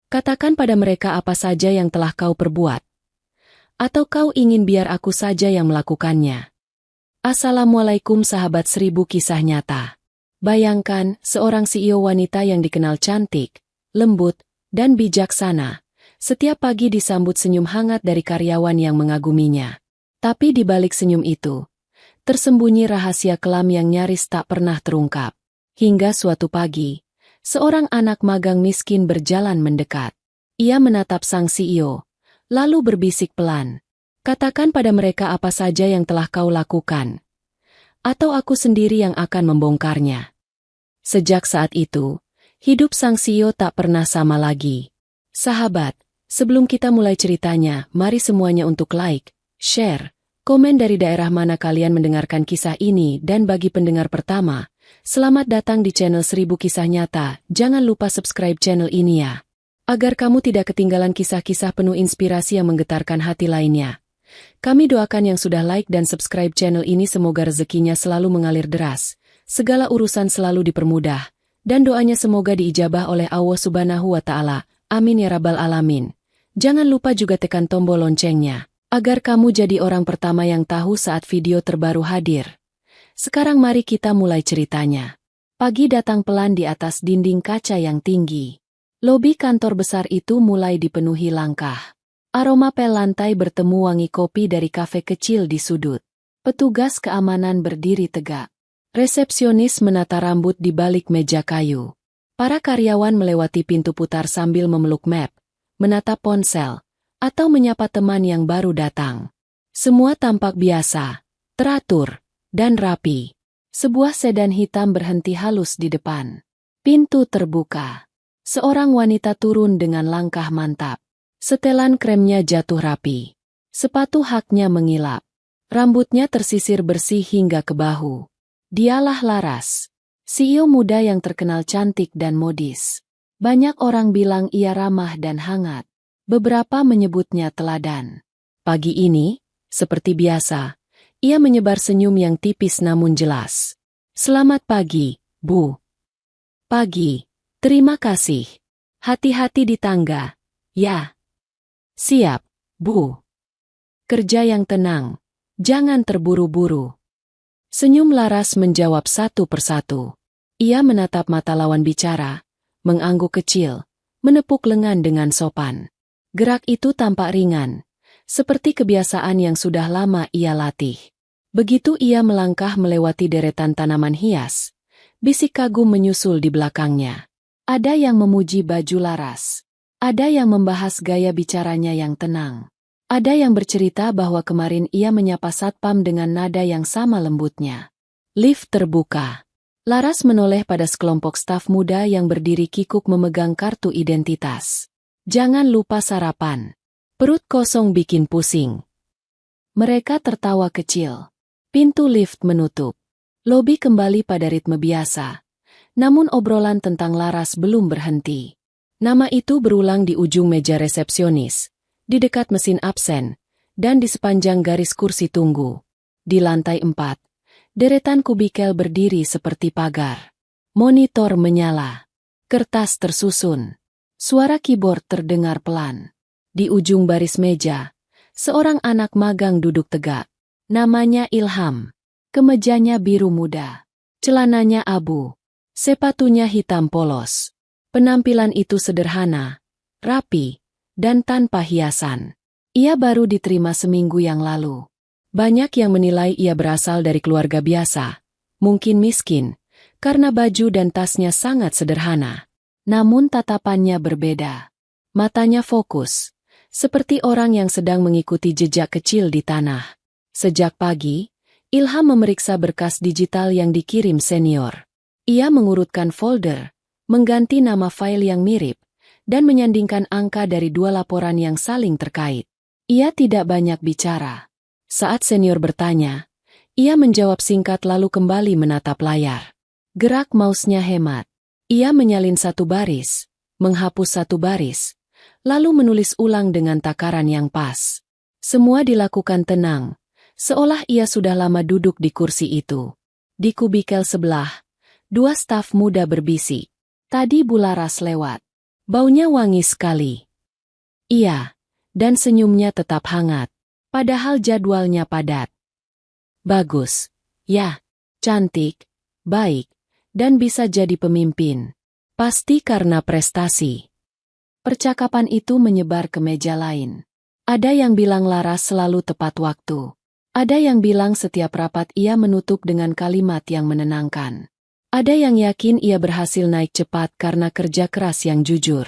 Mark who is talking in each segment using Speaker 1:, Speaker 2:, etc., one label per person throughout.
Speaker 1: Katakan pada mereka apa saja yang telah kau perbuat. Atau kau ingin biar aku saja yang melakukannya? Assalamualaikum sahabat 1000 kisah nyata. Bayangkan, seorang CEO wanita yang dikenal cantik, lembut, dan bijaksana, setiap pagi disambut senyum hangat dari karyawan yang mengaguminya. Tapi di balik senyum itu, tersembunyi rahasia kelam yang nyaris tak pernah terungkap. Hingga suatu pagi, seorang anak magang miskin berjalan mendekat. Ia menatap sang CEO, lalu berbisik pelan. Katakan pada mereka apa saja yang telah kau lakukan. Atau aku sendiri yang akan membongkarnya. Sejak saat itu, hidup sang CEO tak pernah sama lagi. Sahabat, sebelum kita mulai ceritanya, mari semuanya untuk like, share, komen dari daerah mana kalian mendengarkan kisah ini, dan bagi pendengar pertama, selamat datang di channel 1000 Kisah Nyata. Jangan lupa subscribe channel ini ya, agar kamu tidak ketinggalan kisah-kisah penuh inspirasi yang menggetarkan hati lainnya. Kami doakan yang sudah like dan subscribe channel ini semoga rezekinya selalu mengalir deras, segala urusan selalu dipermudah, dan doanya semoga diijabah oleh Allah Subhanahu wa Ta'ala. Amin ya Rabbal Alamin. Jangan lupa juga tekan tombol loncengnya, agar kamu jadi orang pertama yang tahu saat video terbaru hadir. Sekarang mari kita mulai ceritanya. Pagi datang pelan di atas dinding kaca yang tinggi. Lobi kantor besar itu mulai dipenuhi langkah. Aroma pel lantai bertemu wangi kopi dari kafe kecil di sudut. Petugas keamanan berdiri tegak. Resepsionis menata rambut di balik meja kayu. Para karyawan melewati pintu putar sambil memeluk map, menatap ponsel, atau menyapa teman yang baru datang. Semua tampak biasa, teratur, dan rapi. Sebuah sedan hitam berhenti halus di depan. Pintu terbuka. Seorang wanita turun dengan langkah mantap. Setelan kremnya jatuh rapi. Sepatu haknya mengilap. Rambutnya tersisir bersih hingga ke bahu. Dialah Laras, CEO muda yang terkenal cantik dan modis. Banyak orang bilang ia ramah dan hangat. Beberapa menyebutnya teladan. Pagi ini, seperti biasa, ia menyebar senyum yang tipis namun jelas. Selamat pagi, Bu. Pagi. Terima kasih. Hati-hati di tangga. Ya. Siap, Bu. Kerja yang tenang. Jangan terburu-buru. Senyum Laras menjawab satu persatu. Ia menatap mata lawan bicara, mengangguk kecil, menepuk lengan dengan sopan. Gerak itu tampak ringan, seperti kebiasaan yang sudah lama ia latih. Begitu ia melangkah melewati deretan tanaman hias, bisik kagum menyusul di belakangnya. Ada yang memuji baju Laras. Ada yang membahas gaya bicaranya yang tenang. Ada yang bercerita bahwa kemarin ia menyapa satpam dengan nada yang sama lembutnya. Lift terbuka. Laras menoleh pada sekelompok staf muda yang berdiri kikuk memegang kartu identitas. Jangan lupa sarapan. Perut kosong bikin pusing. Mereka tertawa kecil. Pintu lift menutup. Lobi kembali pada ritme biasa. Namun obrolan tentang Laras belum berhenti. Nama itu berulang di ujung meja resepsionis, di dekat mesin absen, dan di sepanjang garis kursi tunggu. Di lantai 4, deretan kubikel berdiri seperti pagar. Monitor menyala. Kertas tersusun. Suara keyboard terdengar pelan. Di ujung baris meja, seorang anak magang duduk tegak. Namanya Ilham. Kemejanya biru muda. Celananya abu. Sepatunya hitam polos. Penampilan itu sederhana, rapi, dan tanpa hiasan. Ia baru diterima seminggu yang lalu. Banyak yang menilai ia berasal dari keluarga biasa, mungkin miskin, karena baju dan tasnya sangat sederhana. Namun tatapannya berbeda. Matanya fokus, seperti orang yang sedang mengikuti jejak kecil di tanah. Sejak pagi, Ilham memeriksa berkas digital yang dikirim senior. Ia mengurutkan folder, mengganti nama file yang mirip, dan menyandingkan angka dari dua laporan yang saling terkait. Ia tidak banyak bicara. Saat senior bertanya, ia menjawab singkat lalu kembali menatap layar. Gerak mouse-nya hemat. Ia menyalin satu baris, menghapus satu baris, lalu menulis ulang dengan takaran yang pas. Semua dilakukan tenang, seolah ia sudah lama duduk di kursi itu. Di kubikel sebelah, dua staf muda berbisik. Tadi Bu Laras lewat. Baunya wangi sekali. Iya, dan senyumnya tetap hangat. Padahal jadwalnya padat. Bagus. Ya, cantik, baik, dan bisa jadi pemimpin. Pasti karena prestasi. Percakapan itu menyebar ke meja lain. Ada yang bilang Laras selalu tepat waktu. Ada yang bilang setiap rapat ia menutup dengan kalimat yang menenangkan. Ada yang yakin ia berhasil naik cepat karena kerja keras yang jujur.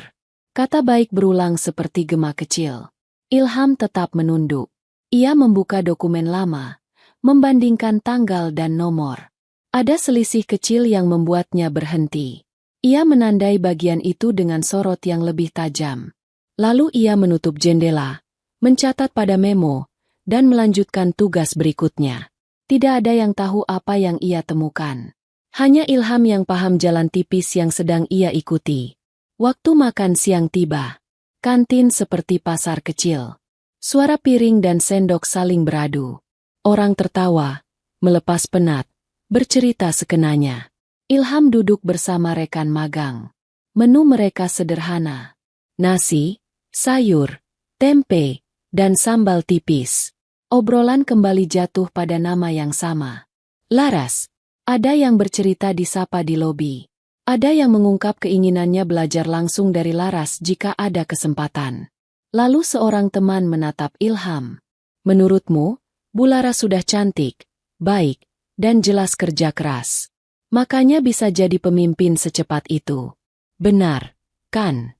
Speaker 1: Kata baik berulang seperti gema kecil. Ilham tetap menunduk. Ia membuka dokumen lama, membandingkan tanggal dan nomor. Ada selisih kecil yang membuatnya berhenti. Ia menandai bagian itu dengan sorot yang lebih tajam. Lalu ia menutup jendela, mencatat pada memo, dan melanjutkan tugas berikutnya. Tidak ada yang tahu apa yang ia temukan. Hanya Ilham yang paham jalan tipis yang sedang ia ikuti. Waktu makan siang tiba. Kantin seperti pasar kecil. Suara piring dan sendok saling beradu. Orang tertawa, melepas penat, bercerita sekenanya. Ilham duduk bersama rekan magang. Menu mereka sederhana. Nasi, sayur, tempe, dan sambal tipis. Obrolan kembali jatuh pada nama yang sama. Laras. Ada yang bercerita disapa di lobi. Ada yang mengungkap keinginannya belajar langsung dari Laras jika ada kesempatan. Lalu seorang teman menatap Ilham. Menurutmu, Bu Laras sudah cantik, baik, dan jelas kerja keras. Makanya bisa jadi pemimpin secepat itu. Benar, kan?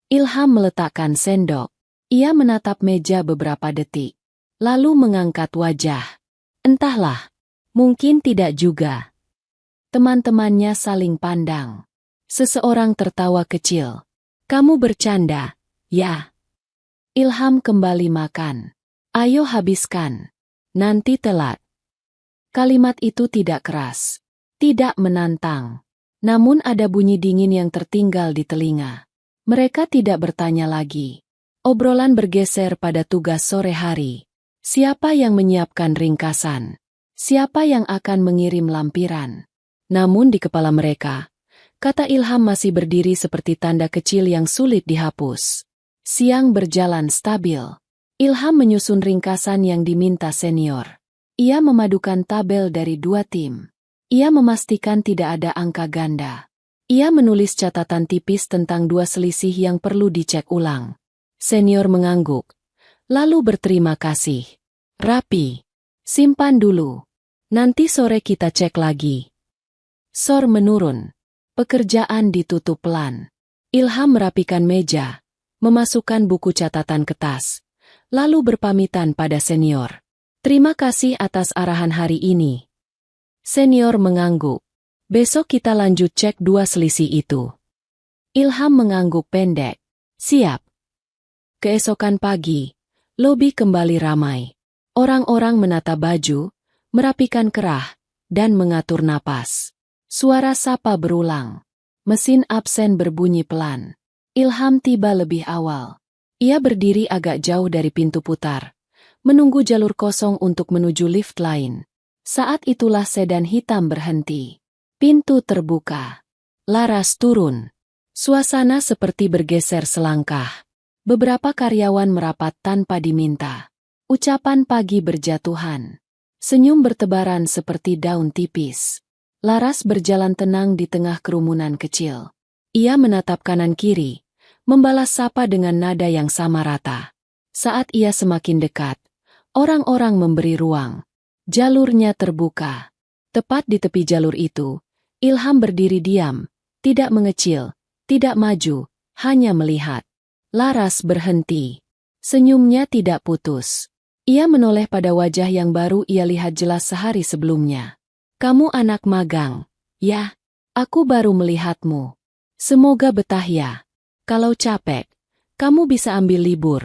Speaker 1: Ilham meletakkan sendok. Ia menatap meja beberapa detik. Lalu mengangkat wajah. Entahlah, mungkin tidak juga. Teman-temannya saling pandang. Seseorang tertawa kecil. Kamu bercanda, ya? Ilham kembali makan. Ayo habiskan. Nanti telat. Kalimat itu tidak keras. Tidak menantang. Namun ada bunyi dingin yang tertinggal di telinga. Mereka tidak bertanya lagi. Obrolan bergeser pada tugas sore hari. Siapa yang menyiapkan ringkasan? Siapa yang akan mengirim lampiran? Namun di kepala mereka, kata Ilham masih berdiri seperti tanda kecil yang sulit dihapus. Siang berjalan stabil. Ilham menyusun ringkasan yang diminta senior. Ia memadukan tabel dari 2 tim. Ia memastikan tidak ada angka ganda. Ia menulis catatan tipis tentang 2 selisih yang perlu dicek ulang. Senior mengangguk, lalu berterima kasih. Rapi. Simpan dulu. Nanti sore kita cek lagi. Sor menurun. Pekerjaan ditutup pelan. Ilham merapikan meja, memasukkan buku catatan ke tas, lalu berpamitan pada senior. Terima kasih atas arahan hari ini. Senior mengangguk. Besok kita lanjut cek 2 selisih itu. Ilham mengangguk pendek. Siap. Keesokan pagi, lobi kembali ramai. Orang-orang menata baju, merapikan kerah, dan mengatur napas. Suara sapa berulang. Mesin absen berbunyi pelan. Ilham tiba lebih awal. Ia berdiri agak jauh dari pintu putar, menunggu jalur kosong untuk menuju lift lain. Saat itulah sedan hitam berhenti. Pintu terbuka. Laras turun. Suasana seperti bergeser selangkah. Beberapa karyawan merapat tanpa diminta. Ucapan pagi berjatuhan. Senyum bertebaran seperti daun tipis. Laras berjalan tenang di tengah kerumunan kecil. Ia menatap kanan kiri, membalas sapa dengan nada yang sama rata. Saat ia semakin dekat, orang-orang memberi ruang. Jalurnya terbuka. Tepat di tepi jalur itu, Ilham berdiri diam, tidak mengecil, tidak maju, hanya melihat. Laras berhenti. Senyumnya tidak putus. Ia menoleh pada wajah yang baru ia lihat jelas sehari sebelumnya. Kamu anak magang, ya? Aku baru melihatmu. Semoga betah ya. Kalau capek, kamu bisa ambil libur.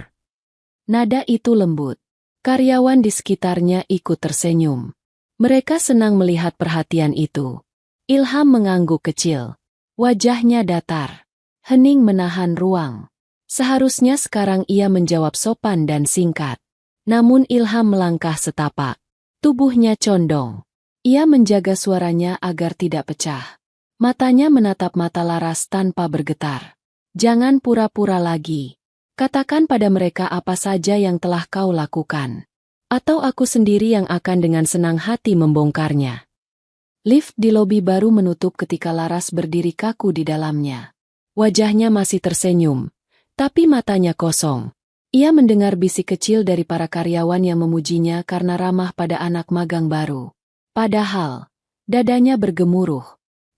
Speaker 1: Nada itu lembut. Karyawan di sekitarnya ikut tersenyum. Mereka senang melihat perhatian itu. Ilham mengangguk kecil. Wajahnya datar. Hening menahan ruang. Seharusnya sekarang ia menjawab sopan dan singkat. Namun Ilham melangkah setapak. Tubuhnya condong. Ia menjaga suaranya agar tidak pecah. Matanya menatap mata Laras tanpa bergetar. Jangan pura-pura lagi. Katakan pada mereka apa saja yang telah kau lakukan. Atau aku sendiri yang akan dengan senang hati membongkarnya. Lift di lobi baru menutup ketika Laras berdiri kaku di dalamnya. Wajahnya masih tersenyum, tapi matanya kosong. Ia mendengar bisik kecil dari para karyawan yang memujinya karena ramah pada anak magang baru. Padahal, dadanya bergemuruh.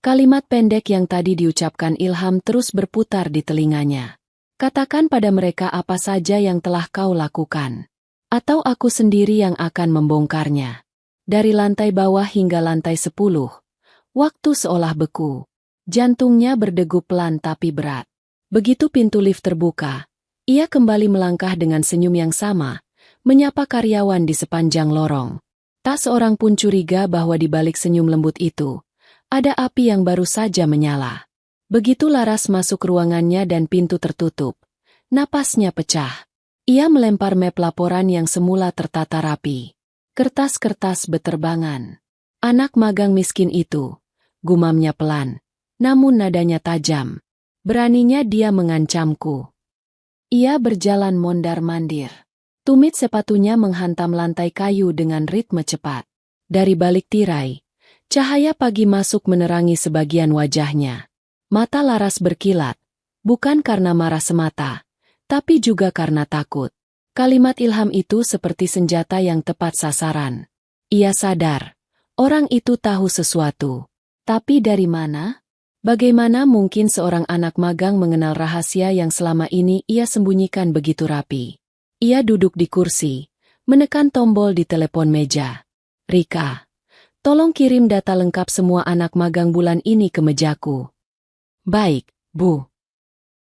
Speaker 1: Kalimat pendek yang tadi diucapkan Ilham terus berputar di telinganya. Katakan pada mereka apa saja yang telah kau lakukan. Atau aku sendiri yang akan membongkarnya. Dari lantai bawah hingga lantai 10. Waktu seolah beku. Jantungnya berdegup pelan tapi berat. Begitu pintu lift terbuka, ia kembali melangkah dengan senyum yang sama, menyapa karyawan di sepanjang lorong. Tak seorang pun curiga bahwa di balik senyum lembut itu, ada api yang baru saja menyala. Begitu Laras masuk ruangannya dan pintu tertutup, napasnya pecah. Ia melempar map laporan yang semula tertata rapi. Kertas-kertas beterbangan. Anak magang miskin itu, gumamnya pelan, namun nadanya tajam. Beraninya dia mengancamku. Ia berjalan mondar-mandir. Tumit sepatunya menghantam lantai kayu dengan ritme cepat. Dari balik tirai, cahaya pagi masuk menerangi sebagian wajahnya. Mata Laras berkilat, bukan karena marah semata, tapi juga karena takut. Kalimat Ilham itu seperti senjata yang tepat sasaran. Ia sadar, orang itu tahu sesuatu. Tapi dari mana? Bagaimana mungkin seorang anak magang mengenal rahasia yang selama ini ia sembunyikan begitu rapi? Ia duduk di kursi, menekan tombol di telepon meja. Rika, tolong kirim data lengkap semua anak magang bulan ini ke mejaku. Baik, Bu.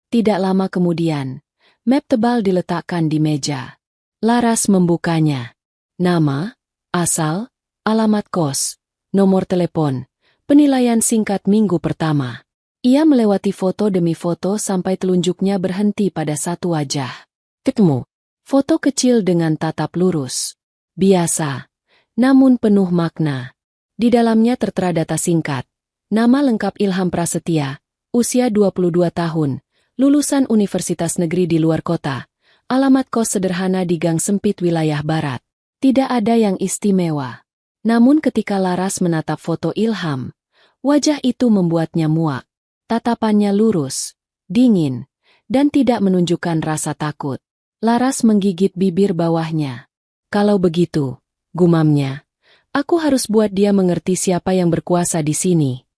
Speaker 1: Tidak lama kemudian, map tebal diletakkan di meja. Laras membukanya. Nama, asal, alamat kos, nomor telepon, penilaian singkat minggu pertama. Ia melewati foto demi foto sampai telunjuknya berhenti pada satu wajah. Ketemu. Foto kecil dengan tatap lurus. Biasa, namun penuh makna. Di dalamnya tertera data singkat. Nama lengkap Ilham Prasetya, usia 22 tahun, lulusan Universitas Negeri di luar kota. Alamat kos sederhana di gang sempit wilayah barat. Tidak ada yang istimewa. Namun ketika Laras menatap foto Ilham, wajah itu membuatnya muak. Tatapannya lurus, dingin, dan tidak menunjukkan rasa takut. Laras menggigit bibir bawahnya. Kalau begitu, gumamnya, aku harus buat dia mengerti siapa yang berkuasa di sini.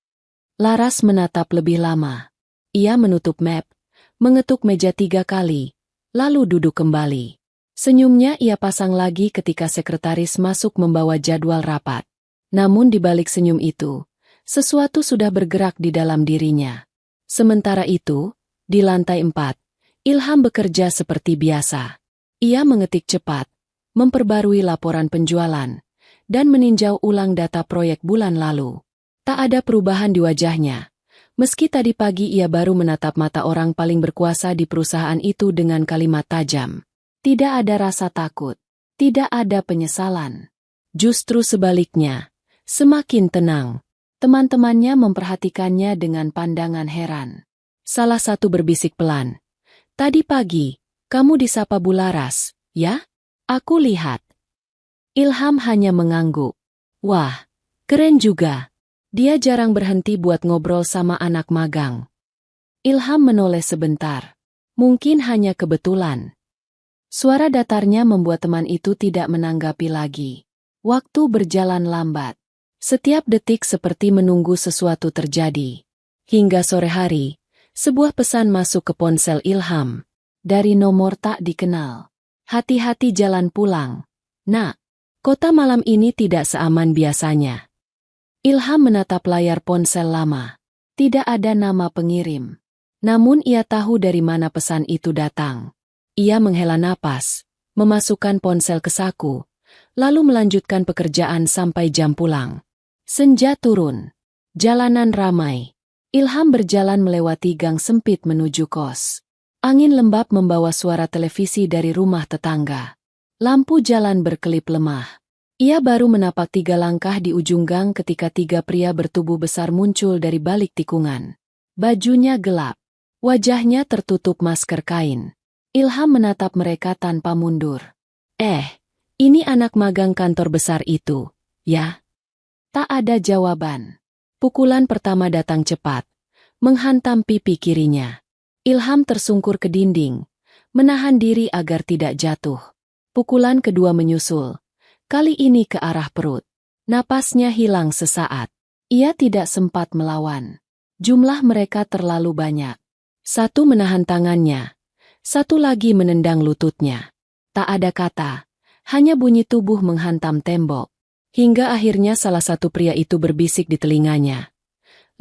Speaker 1: Laras menatap lebih lama. Ia menutup map, mengetuk meja 3 kali, lalu duduk kembali. Senyumnya ia pasang lagi ketika sekretaris masuk membawa jadwal rapat. Namun di balik senyum itu, sesuatu sudah bergerak di dalam dirinya. Sementara itu, di lantai 4, Ilham bekerja seperti biasa. Ia mengetik cepat, memperbarui laporan penjualan, dan meninjau ulang data proyek bulan lalu. Tak ada perubahan di wajahnya. Meski tadi pagi ia baru menatap mata orang paling berkuasa di perusahaan itu dengan kalimat tajam. Tidak ada rasa takut, tidak ada penyesalan. Justru sebaliknya, semakin tenang. Teman-temannya memperhatikannya dengan pandangan heran. Salah satu berbisik pelan. Tadi pagi, kamu disapa Bu Laras, ya? Aku lihat. Ilham hanya mengangguk. Wah, keren juga. Dia jarang berhenti buat ngobrol sama anak magang. Ilham menoleh sebentar. Mungkin hanya kebetulan. Suara datarnya membuat teman itu tidak menanggapi lagi. Waktu berjalan lambat. Setiap detik seperti menunggu sesuatu terjadi. Hingga sore hari, sebuah pesan masuk ke ponsel Ilham. Dari nomor tak dikenal. Hati-hati jalan pulang. Nak, kota malam ini tidak seaman biasanya. Ilham menatap layar ponsel lama. Tidak ada nama pengirim. Namun ia tahu dari mana pesan itu datang. Ia menghela napas, memasukkan ponsel ke saku, lalu melanjutkan pekerjaan sampai jam pulang. Senja turun. Jalanan ramai. Ilham berjalan melewati gang sempit menuju kos. Angin lembab membawa suara televisi dari rumah tetangga. Lampu jalan berkelip lemah. Ia baru menapak 3 langkah di ujung gang ketika 3 pria bertubuh besar muncul dari balik tikungan. Bajunya gelap. Wajahnya tertutup masker kain. Ilham menatap mereka tanpa mundur. Ini anak magang kantor besar itu, ya? Tak ada jawaban. Pukulan pertama datang cepat, menghantam pipi kirinya. Ilham tersungkur ke dinding, menahan diri agar tidak jatuh. Pukulan kedua menyusul, kali ini ke arah perut. Napasnya hilang sesaat. Ia tidak sempat melawan. Jumlah mereka terlalu banyak. Satu menahan tangannya, satu lagi menendang lututnya. Tak ada kata, hanya bunyi tubuh menghantam tembok. Hingga akhirnya salah satu pria itu berbisik di telinganya.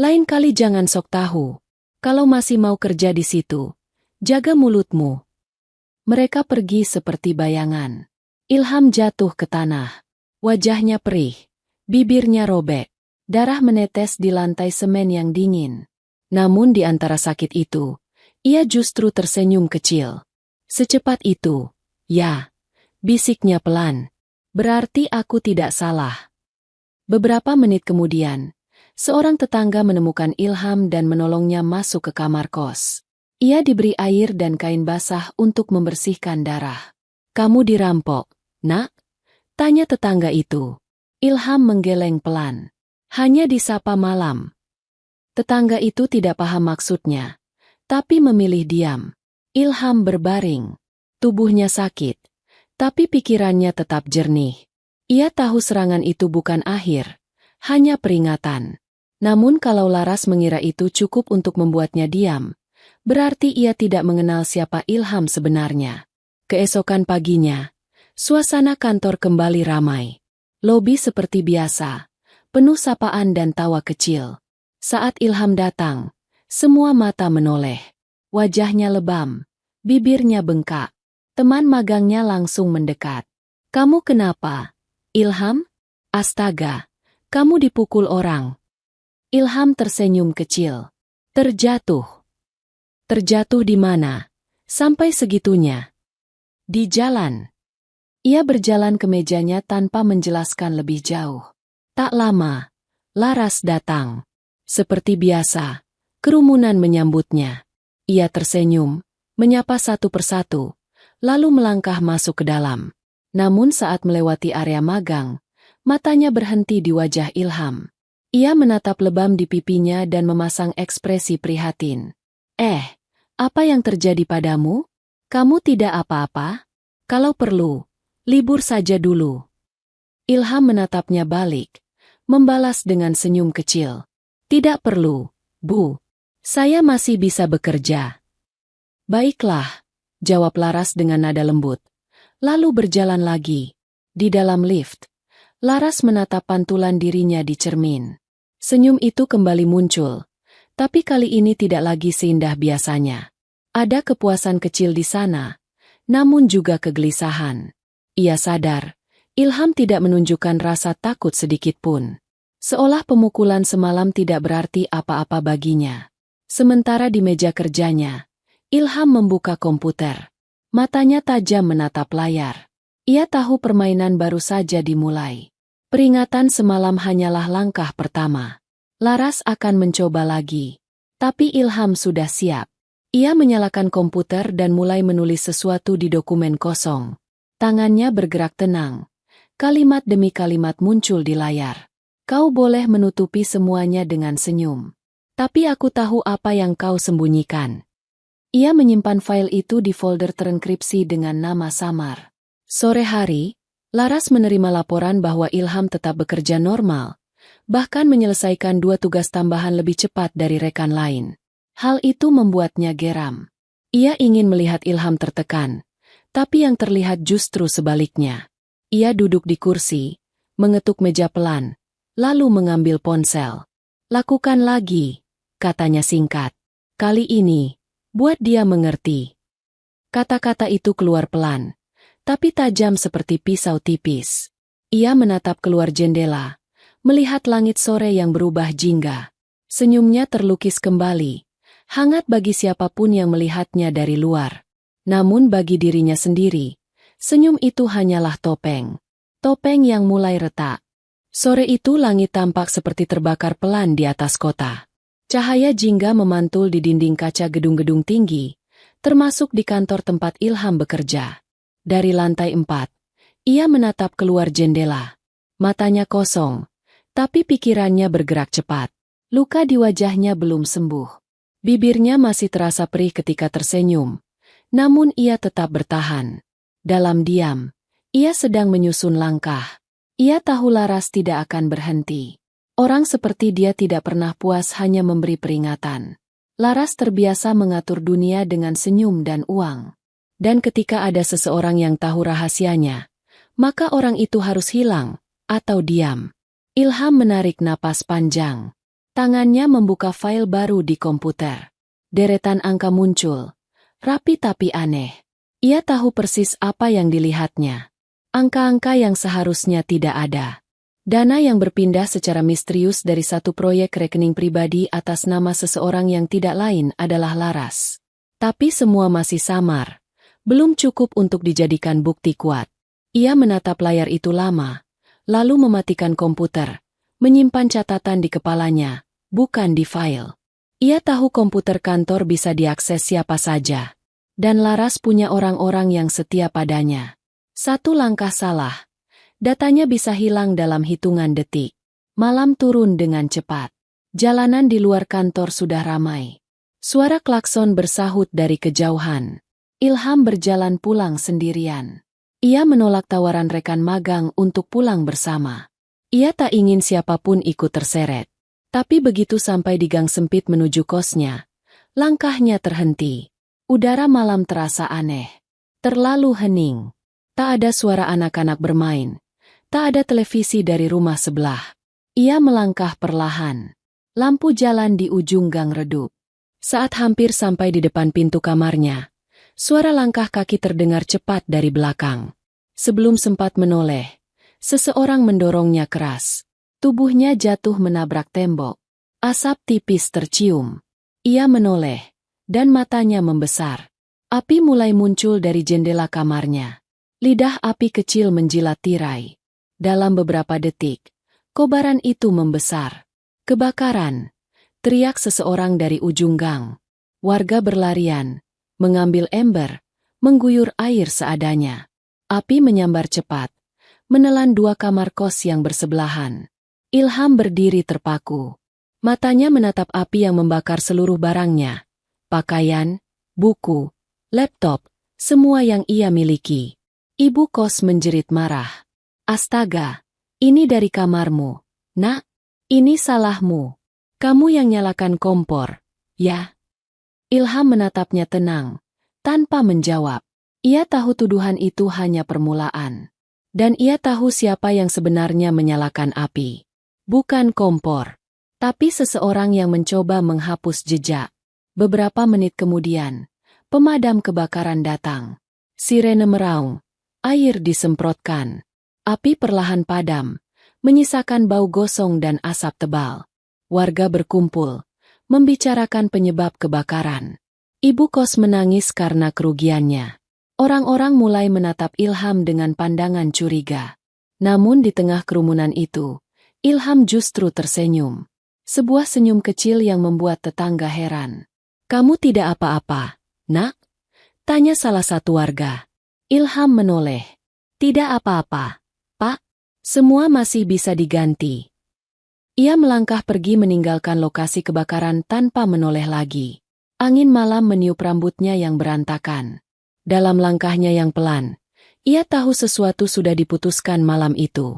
Speaker 1: Lain kali jangan sok tahu. Kalau masih mau kerja di situ, jaga mulutmu. Mereka pergi seperti bayangan. Ilham jatuh ke tanah. Wajahnya perih, bibirnya robek. Darah menetes di lantai semen yang dingin. Namun di antara sakit itu, ia justru tersenyum kecil. Secepat itu, ya, bisiknya pelan. Berarti aku tidak salah. Beberapa menit kemudian, seorang tetangga menemukan Ilham dan menolongnya masuk ke kamar kos. Ia diberi air dan kain basah untuk membersihkan darah. Kamu dirampok, nak? Tanya tetangga itu. Ilham menggeleng pelan. Hanya disapa malam. Tetangga itu tidak paham maksudnya, tapi memilih diam. Ilham berbaring. Tubuhnya sakit, tapi pikirannya tetap jernih. Ia tahu serangan itu bukan akhir, hanya peringatan. Namun kalau Laras mengira itu cukup untuk membuatnya diam, berarti ia tidak mengenal siapa Ilham sebenarnya. Keesokan paginya, suasana kantor kembali ramai. Lobi seperti biasa, penuh sapaan dan tawa kecil. Saat Ilham datang, semua mata menoleh. Wajahnya lebam, bibirnya bengkak. Teman magangnya langsung mendekat. Kamu kenapa, Ilham? Astaga, kamu dipukul orang. Ilham tersenyum kecil. Terjatuh. Terjatuh di mana? Sampai segitunya. Di jalan. Ia berjalan ke mejanya tanpa menjelaskan lebih jauh. Tak lama, Laras datang. Seperti biasa, kerumunan menyambutnya. Ia tersenyum, menyapa satu persatu, lalu melangkah masuk ke dalam. Namun saat melewati area magang, matanya berhenti di wajah Ilham. Ia menatap lebam di pipinya dan memasang ekspresi prihatin. Apa yang terjadi padamu? Kamu tidak apa-apa? Kalau perlu, libur saja dulu. Ilham menatapnya balik, membalas dengan senyum kecil. Tidak perlu, Bu. Saya masih bisa bekerja. Baiklah, jawab Laras dengan nada lembut. Lalu berjalan lagi. Di dalam lift, Laras menatap pantulan dirinya di cermin. Senyum itu kembali muncul, tapi kali ini tidak lagi seindah biasanya. Ada kepuasan kecil di sana, namun juga kegelisahan. Ia sadar, Ilham tidak menunjukkan rasa takut sedikit pun. Seolah pemukulan semalam tidak berarti apa-apa baginya. Sementara di meja kerjanya, Ilham membuka komputer. Matanya tajam menatap layar. Ia tahu permainan baru saja dimulai. Peringatan semalam hanyalah langkah pertama. Laras akan mencoba lagi. Tapi Ilham sudah siap. Ia menyalakan komputer dan mulai menulis sesuatu di dokumen kosong. Tangannya bergerak tenang. Kalimat demi kalimat muncul di layar. Kau boleh menutupi semuanya dengan senyum. Tapi aku tahu apa yang kau sembunyikan. Ia menyimpan file itu di folder terenkripsi dengan nama samar. Sore hari, Laras menerima laporan bahwa Ilham tetap bekerja normal, bahkan menyelesaikan 2 tugas tambahan lebih cepat dari rekan lain. Hal itu membuatnya geram. Ia ingin melihat Ilham tertekan, tapi yang terlihat justru sebaliknya. Ia duduk di kursi, mengetuk meja pelan, lalu mengambil ponsel. Lakukan lagi, katanya singkat. Kali ini, buat dia mengerti. Kata-kata itu keluar pelan, tapi tajam seperti pisau tipis. Ia menatap keluar jendela, melihat langit sore yang berubah jingga. Senyumnya terlukis kembali, hangat bagi siapapun yang melihatnya dari luar. Namun bagi dirinya sendiri, senyum itu hanyalah topeng. Topeng yang mulai retak. Sore itu langit tampak seperti terbakar pelan di atas kota. Cahaya jingga memantul di dinding kaca gedung-gedung tinggi, termasuk di kantor tempat Ilham bekerja. Dari lantai 4, ia menatap keluar jendela. Matanya kosong, tapi pikirannya bergerak cepat. Luka di wajahnya belum sembuh. Bibirnya masih terasa perih ketika tersenyum, namun ia tetap bertahan. Dalam diam, ia sedang menyusun langkah. Ia tahu Laras tidak akan berhenti. Orang seperti dia tidak pernah puas hanya memberi peringatan. Laras terbiasa mengatur dunia dengan senyum dan uang. Dan ketika ada seseorang yang tahu rahasianya, maka orang itu harus hilang atau diam. Ilham menarik napas panjang. Tangannya membuka file baru di komputer. Deretan angka muncul, rapi tapi aneh. Ia tahu persis apa yang dilihatnya. Angka-angka yang seharusnya tidak ada. Dana yang berpindah secara misterius dari satu proyek rekening pribadi atas nama seseorang yang tidak lain adalah Laras. Tapi semua masih samar. Belum cukup untuk dijadikan bukti kuat. Ia menatap layar itu lama, lalu mematikan komputer, menyimpan catatan di kepalanya, bukan di file. Ia tahu komputer kantor bisa diakses siapa saja. Dan Laras punya orang-orang yang setia padanya. Satu langkah salah, datanya bisa hilang dalam hitungan detik. Malam turun dengan cepat. Jalanan di luar kantor sudah ramai. Suara klakson bersahut dari kejauhan. Ilham berjalan pulang sendirian. Ia menolak tawaran rekan magang untuk pulang bersama. Ia tak ingin siapapun ikut terseret. Tapi begitu sampai di gang sempit menuju kosnya, langkahnya terhenti. Udara malam terasa aneh. Terlalu hening. Tak ada suara anak-anak bermain. Tak ada televisi dari rumah sebelah. Ia melangkah perlahan. Lampu jalan di ujung gang redup. Saat hampir sampai di depan pintu kamarnya, suara langkah kaki terdengar cepat dari belakang. Sebelum sempat menoleh, seseorang mendorongnya keras. Tubuhnya jatuh menabrak tembok. Asap tipis tercium. Ia menoleh, dan matanya membesar. Api mulai muncul dari jendela kamarnya. Lidah api kecil menjilat tirai. Dalam beberapa detik, kobaran itu membesar. Kebakaran, teriak seseorang dari ujung gang. Warga berlarian, mengambil ember, mengguyur air seadanya. Api menyambar cepat, menelan 2 kamar kos yang bersebelahan. Ilham berdiri terpaku. Matanya menatap api yang membakar seluruh barangnya. Pakaian, buku, laptop, semua yang ia miliki. Ibu kos menjerit marah. Astaga, ini dari kamarmu. Nak, ini salahmu. Kamu yang nyalakan kompor, ya? Ilham menatapnya tenang, tanpa menjawab. Ia tahu tuduhan itu hanya permulaan. Dan ia tahu siapa yang sebenarnya menyalakan api. Bukan kompor, tapi seseorang yang mencoba menghapus jejak. Beberapa menit kemudian, pemadam kebakaran datang. Sirene meraung, air disemprotkan. Api perlahan padam, menyisakan bau gosong dan asap tebal. Warga berkumpul, membicarakan penyebab kebakaran. Ibu kos menangis karena kerugiannya. Orang-orang mulai menatap Ilham dengan pandangan curiga. Namun di tengah kerumunan itu, Ilham justru tersenyum. Sebuah senyum kecil yang membuat tetangga heran. "Kamu tidak apa-apa, Nak?" tanya salah satu warga. Ilham menoleh. "Tidak apa-apa, Pak. Semua masih bisa diganti." Ia melangkah pergi meninggalkan lokasi kebakaran tanpa menoleh lagi. Angin malam meniup rambutnya yang berantakan. Dalam langkahnya yang pelan, ia tahu sesuatu sudah diputuskan malam itu.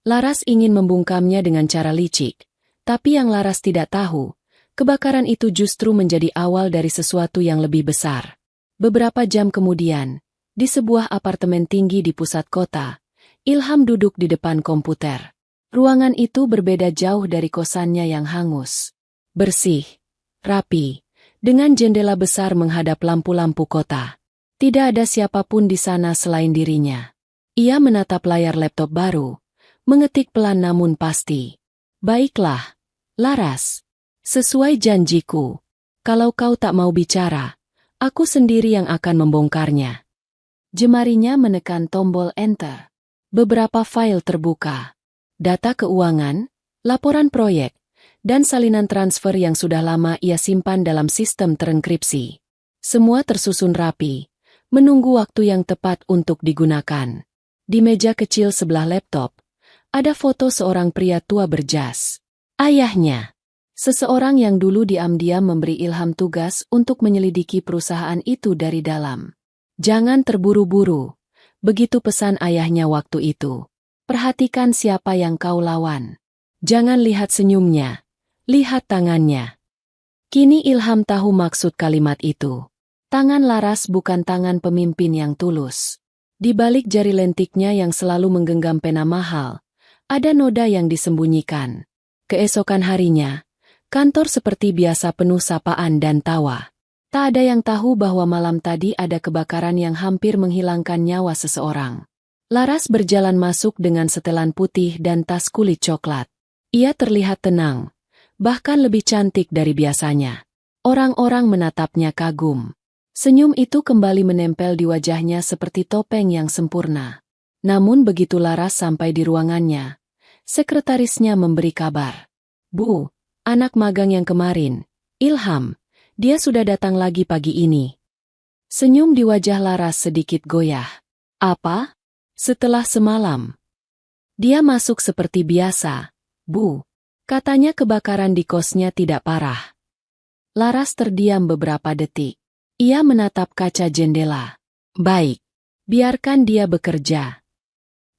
Speaker 1: Laras ingin membungkamnya dengan cara licik, tapi yang Laras tidak tahu, kebakaran itu justru menjadi awal dari sesuatu yang lebih besar. Beberapa jam kemudian, di sebuah apartemen tinggi di pusat kota, Ilham duduk di depan komputer. Ruangan itu berbeda jauh dari kosannya yang hangus. Bersih, rapi, dengan jendela besar menghadap lampu-lampu kota. Tidak ada siapapun di sana selain dirinya. Ia menatap layar laptop baru, mengetik pelan namun pasti. "Baiklah, Laras. Sesuai janjiku. Kalau kau tak mau bicara, aku sendiri yang akan membongkarnya." Jemarinya menekan tombol enter. Beberapa file terbuka. Data keuangan, laporan proyek, dan salinan transfer yang sudah lama ia simpan dalam sistem terenkripsi. Semua tersusun rapi, menunggu waktu yang tepat untuk digunakan. Di meja kecil sebelah laptop, ada foto seorang pria tua berjas. Ayahnya. Seseorang yang dulu diam-diam memberi Ilham tugas untuk menyelidiki perusahaan itu dari dalam. Jangan terburu-buru. Begitu pesan ayahnya waktu itu. Perhatikan siapa yang kau lawan. Jangan lihat senyumnya. Lihat tangannya. Kini Ilham tahu maksud kalimat itu. Tangan Laras bukan tangan pemimpin yang tulus. Di balik jari lentiknya yang selalu menggenggam pena mahal, ada noda yang disembunyikan. Keesokan harinya, kantor seperti biasa penuh sapaan dan tawa. Tak ada yang tahu bahwa malam tadi ada kebakaran yang hampir menghilangkan nyawa seseorang. Laras berjalan masuk dengan setelan putih dan tas kulit coklat. Ia terlihat tenang, bahkan lebih cantik dari biasanya. Orang-orang menatapnya kagum. Senyum itu kembali menempel di wajahnya seperti topeng yang sempurna. Namun begitu Laras sampai di ruangannya, sekretarisnya memberi kabar. Bu, anak magang yang kemarin, Ilham, dia sudah datang lagi pagi ini. Senyum di wajah Laras sedikit goyah. Apa? Setelah semalam. Dia masuk seperti biasa, Bu. Katanya kebakaran di kosnya tidak parah. Laras terdiam beberapa detik. Ia menatap kaca jendela. Baik, biarkan dia bekerja.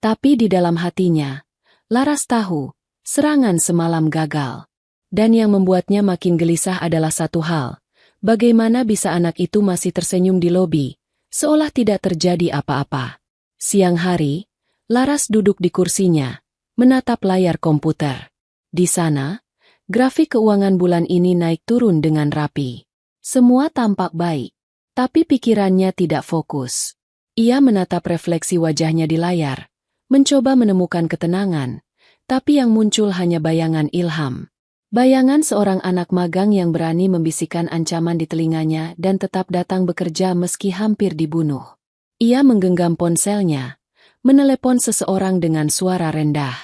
Speaker 1: Tapi di dalam hatinya, Laras tahu, serangan semalam gagal. Dan yang membuatnya makin gelisah adalah satu hal. Bagaimana bisa anak itu masih tersenyum di lobi, seolah tidak terjadi apa-apa. Siang hari, Laras duduk di kursinya, menatap layar komputer. Di sana, grafik keuangan bulan ini naik turun dengan rapi. Semua tampak baik, tapi pikirannya tidak fokus. Ia menatap refleksi wajahnya di layar, mencoba menemukan ketenangan, tapi yang muncul hanya bayangan Ilham. Bayangan seorang anak magang yang berani membisikkan ancaman di telinganya dan tetap datang bekerja meski hampir dibunuh. Ia menggenggam ponselnya, menelepon seseorang dengan suara rendah.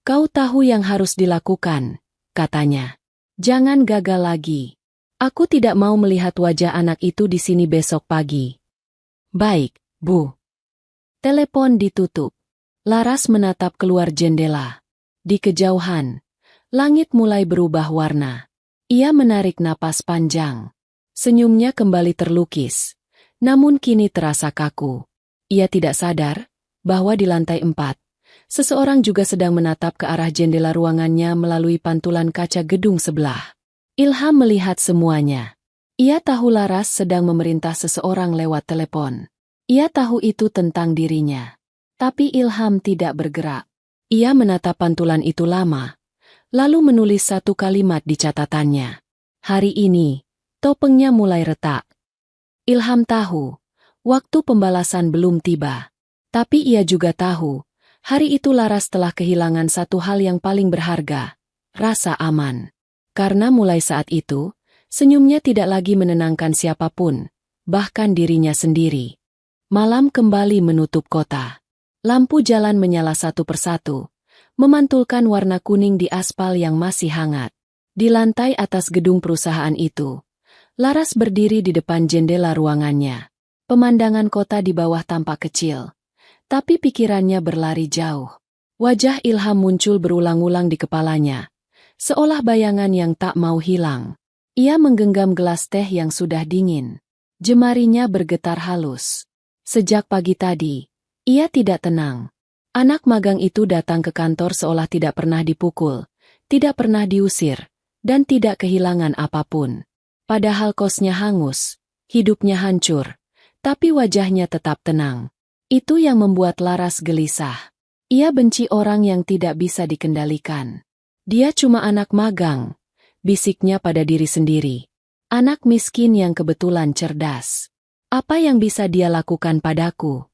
Speaker 1: Kau tahu yang harus dilakukan, katanya. Jangan gagal lagi. Aku tidak mau melihat wajah anak itu di sini besok pagi. Baik, Bu. Telepon ditutup. Laras menatap keluar jendela. Di kejauhan, langit mulai berubah warna. Ia menarik napas panjang. Senyumnya kembali terlukis, namun kini terasa kaku. Ia tidak sadar bahwa di lantai 4, seseorang juga sedang menatap ke arah jendela ruangannya melalui pantulan kaca gedung sebelah. Ilham melihat semuanya. Ia tahu Laras sedang memerintah seseorang lewat telepon. Ia tahu itu tentang dirinya. Tapi Ilham tidak bergerak. Ia menatap pantulan itu lama, lalu menulis satu kalimat di catatannya. Hari ini, topengnya mulai retak. Ilham tahu, waktu pembalasan belum tiba. Tapi ia juga tahu, hari itu Laras telah kehilangan satu hal yang paling berharga, rasa aman. Karena mulai saat itu, senyumnya tidak lagi menenangkan siapapun, bahkan dirinya sendiri. Malam kembali menutup kota. Lampu jalan menyala satu persatu, memantulkan warna kuning di aspal yang masih hangat. Di lantai atas gedung perusahaan itu, Laras berdiri di depan jendela ruangannya. Pemandangan kota di bawah tampak kecil, tapi pikirannya berlari jauh. Wajah Ilham muncul berulang-ulang di kepalanya, seolah bayangan yang tak mau hilang. Ia menggenggam gelas teh yang sudah dingin. Jemarinya bergetar halus. Sejak pagi tadi, ia tidak tenang. Anak magang itu datang ke kantor seolah tidak pernah dipukul, tidak pernah diusir, dan tidak kehilangan apapun. Padahal kosnya hangus, hidupnya hancur, tapi wajahnya tetap tenang. Itu yang membuat Laras gelisah. Ia benci orang yang tidak bisa dikendalikan. Dia cuma anak magang, bisiknya pada diri sendiri. Anak miskin yang kebetulan cerdas. Apa yang bisa dia lakukan padaku?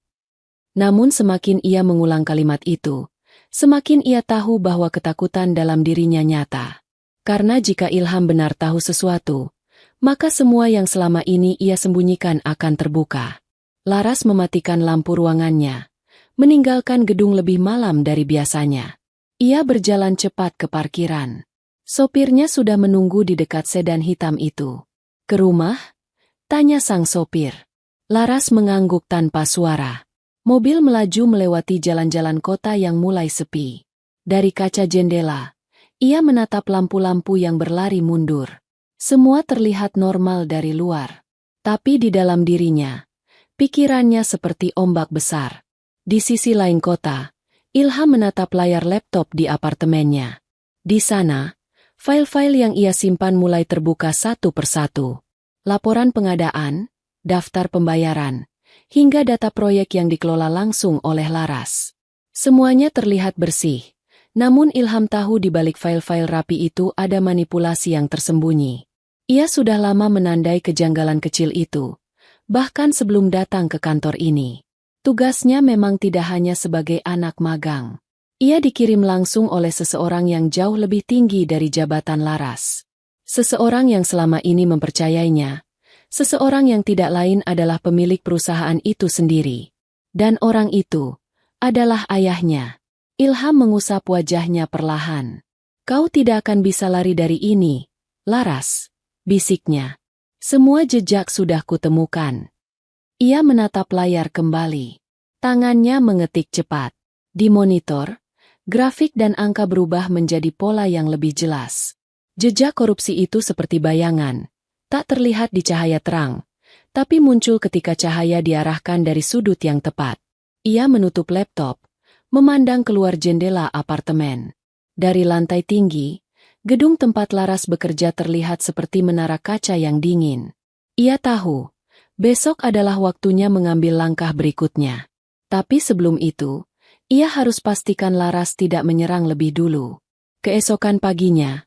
Speaker 1: Namun semakin ia mengulang kalimat itu, semakin ia tahu bahwa ketakutan dalam dirinya nyata. Karena jika Ilham benar tahu sesuatu, maka semua yang selama ini ia sembunyikan akan terbuka. Laras mematikan lampu ruangannya, meninggalkan gedung lebih malam dari biasanya. Ia berjalan cepat ke parkiran. Sopirnya sudah menunggu di dekat sedan hitam itu. Ke rumah? Tanya sang sopir. Laras mengangguk tanpa suara. Mobil melaju melewati jalan-jalan kota yang mulai sepi. Dari kaca jendela, ia menatap lampu-lampu yang berlari mundur. Semua terlihat normal dari luar. Tapi di dalam dirinya, pikirannya seperti ombak besar. Di sisi lain kota, Ilham menatap layar laptop di apartemennya. Di sana, file-file yang ia simpan mulai terbuka satu persatu. Laporan pengadaan, daftar pembayaran, hingga data proyek yang dikelola langsung oleh Laras. Semuanya terlihat bersih, namun Ilham tahu di balik file-file rapi itu ada manipulasi yang tersembunyi. Ia sudah lama menandai kejanggalan kecil itu, bahkan sebelum datang ke kantor ini. Tugasnya memang tidak hanya sebagai anak magang. Ia dikirim langsung oleh seseorang yang jauh lebih tinggi dari jabatan Laras. Seseorang yang selama ini mempercayainya. Seseorang yang tidak lain adalah pemilik perusahaan itu sendiri. Dan orang itu adalah ayahnya. Ilham mengusap wajahnya perlahan. Kau tidak akan bisa lari dari ini, Laras, bisiknya. Semua jejak sudah kutemukan. Ia menatap layar kembali. Tangannya mengetik cepat. Di monitor, grafik dan angka berubah menjadi pola yang lebih jelas. Jejak korupsi itu seperti bayangan, tak terlihat di cahaya terang, tapi muncul ketika cahaya diarahkan dari sudut yang tepat. Ia menutup laptop, memandang keluar jendela apartemen. Dari lantai tinggi, gedung tempat Laras bekerja terlihat seperti menara kaca yang dingin. Ia tahu, besok adalah waktunya mengambil langkah berikutnya. Tapi sebelum itu, ia harus pastikan Laras tidak menyerang lebih dulu. Keesokan paginya,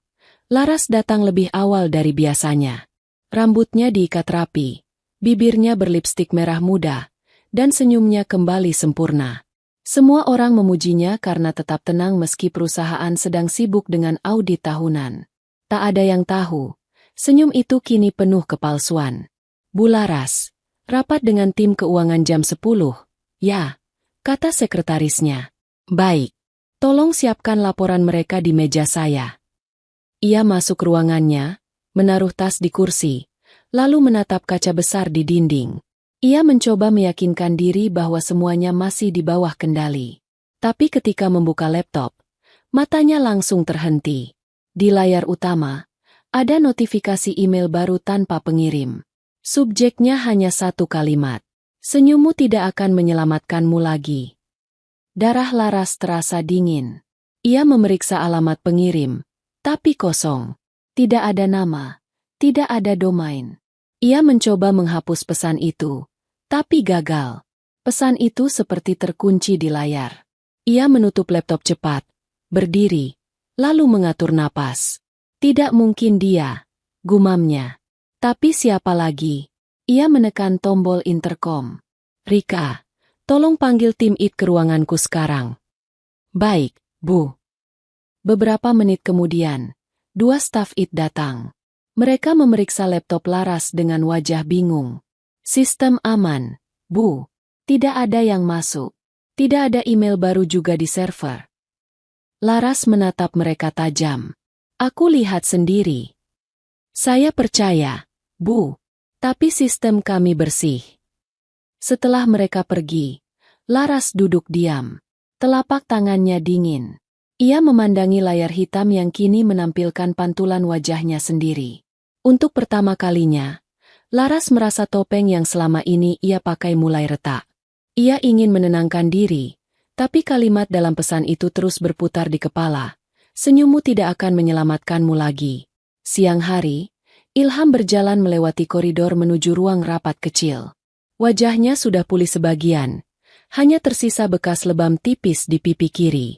Speaker 1: Laras datang lebih awal dari biasanya. Rambutnya diikat rapi, bibirnya berlipstik merah muda, dan senyumnya kembali sempurna. Semua orang memujinya karena tetap tenang meski perusahaan sedang sibuk dengan audit tahunan. Tak ada yang tahu, senyum itu kini penuh kepalsuan. Bu Laras, rapat dengan tim keuangan jam 10. Ya, kata sekretarisnya. Baik, tolong siapkan laporan mereka di meja saya. Ia masuk ruangannya, menaruh tas di kursi, lalu menatap kaca besar di dinding. Ia mencoba meyakinkan diri bahwa semuanya masih di bawah kendali. Tapi ketika membuka laptop, matanya langsung terhenti. Di layar utama, ada notifikasi email baru tanpa pengirim. Subjeknya hanya satu kalimat. Senyummu tidak akan menyelamatkanmu lagi. Darah Laras terasa dingin. Ia memeriksa alamat pengirim, tapi kosong. Tidak ada nama, tidak ada domain. Ia mencoba menghapus pesan itu, tapi gagal. Pesan itu seperti terkunci di layar. Ia menutup laptop cepat, berdiri, lalu mengatur napas. Tidak mungkin dia, gumamnya. Tapi siapa lagi? Ia menekan tombol intercom. Rika, tolong panggil tim IT ke ruanganku sekarang. Baik, Bu. Beberapa menit kemudian, 2 staf IT datang. Mereka memeriksa laptop Laras dengan wajah bingung. Sistem aman, Bu. Tidak ada yang masuk. Tidak ada email baru juga di server. Laras menatap mereka tajam. Aku lihat sendiri. Saya percaya, Bu. Tapi sistem kami bersih. Setelah mereka pergi, Laras duduk diam. Telapak tangannya dingin. Ia memandangi layar hitam yang kini menampilkan pantulan wajahnya sendiri. Untuk pertama kalinya, Laras merasa topeng yang selama ini ia pakai mulai retak. Ia ingin menenangkan diri, tapi kalimat dalam pesan itu terus berputar di kepala. Senyummu tidak akan menyelamatkanmu lagi. Siang hari, Ilham berjalan melewati koridor menuju ruang rapat kecil. Wajahnya sudah pulih sebagian, hanya tersisa bekas lebam tipis di pipi kiri.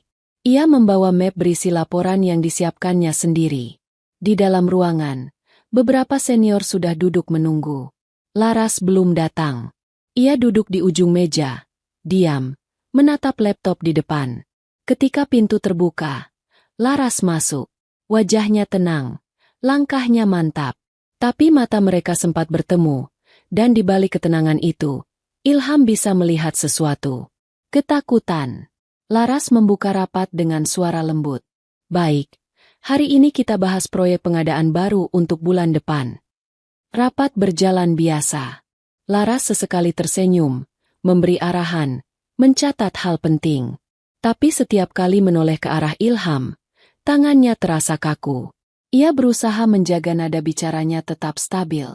Speaker 1: Ia membawa map berisi laporan yang disiapkannya sendiri. Di dalam ruangan, beberapa senior sudah duduk menunggu. Laras belum datang. Ia duduk di ujung meja, diam, menatap laptop di depan. Ketika pintu terbuka, Laras masuk. Wajahnya tenang, langkahnya mantap. Tapi mata mereka sempat bertemu, dan di balik ketenangan itu, Ilham bisa melihat sesuatu. Ketakutan. Laras membuka rapat dengan suara lembut. Baik, Hari ini kita bahas proyek pengadaan baru untuk bulan depan. Rapat berjalan biasa. Laras sesekali tersenyum, memberi arahan, mencatat hal penting. Tapi setiap kali menoleh ke arah Ilham, tangannya terasa kaku. Ia berusaha menjaga nada bicaranya tetap stabil.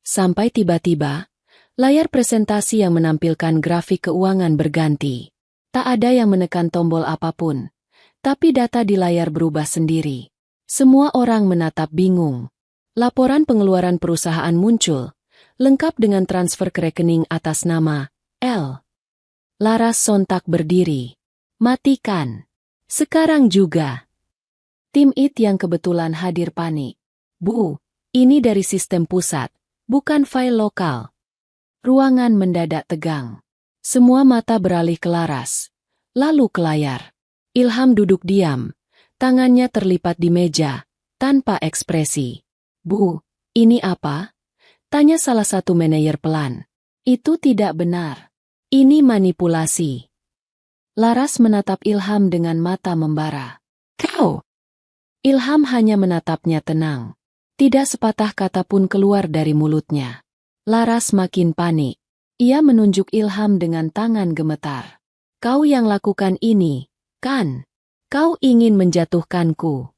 Speaker 1: Sampai tiba-tiba, layar presentasi yang menampilkan grafik keuangan berganti. Tak ada yang menekan tombol apapun, tapi data di layar berubah sendiri. Semua orang menatap bingung. Laporan pengeluaran perusahaan muncul, lengkap dengan transfer ke rekening atas nama L. Laras sontak berdiri. Matikan. Sekarang juga. Tim IT yang kebetulan hadir panik. Bu, ini dari sistem pusat, bukan file lokal. Ruangan mendadak tegang. Semua mata beralih ke Laras, lalu ke layar. Ilham duduk diam, tangannya terlipat di meja, tanpa ekspresi. Bu, ini apa? Tanya salah satu manajer pelan. Itu tidak benar. Ini manipulasi. Laras menatap Ilham dengan mata membara. Kau? Ilham hanya menatapnya tenang. Tidak sepatah kata pun keluar dari mulutnya. Laras makin panik. Ia menunjuk Ilham dengan tangan gemetar. Kau yang lakukan ini, kan? Kau ingin menjatuhkanku.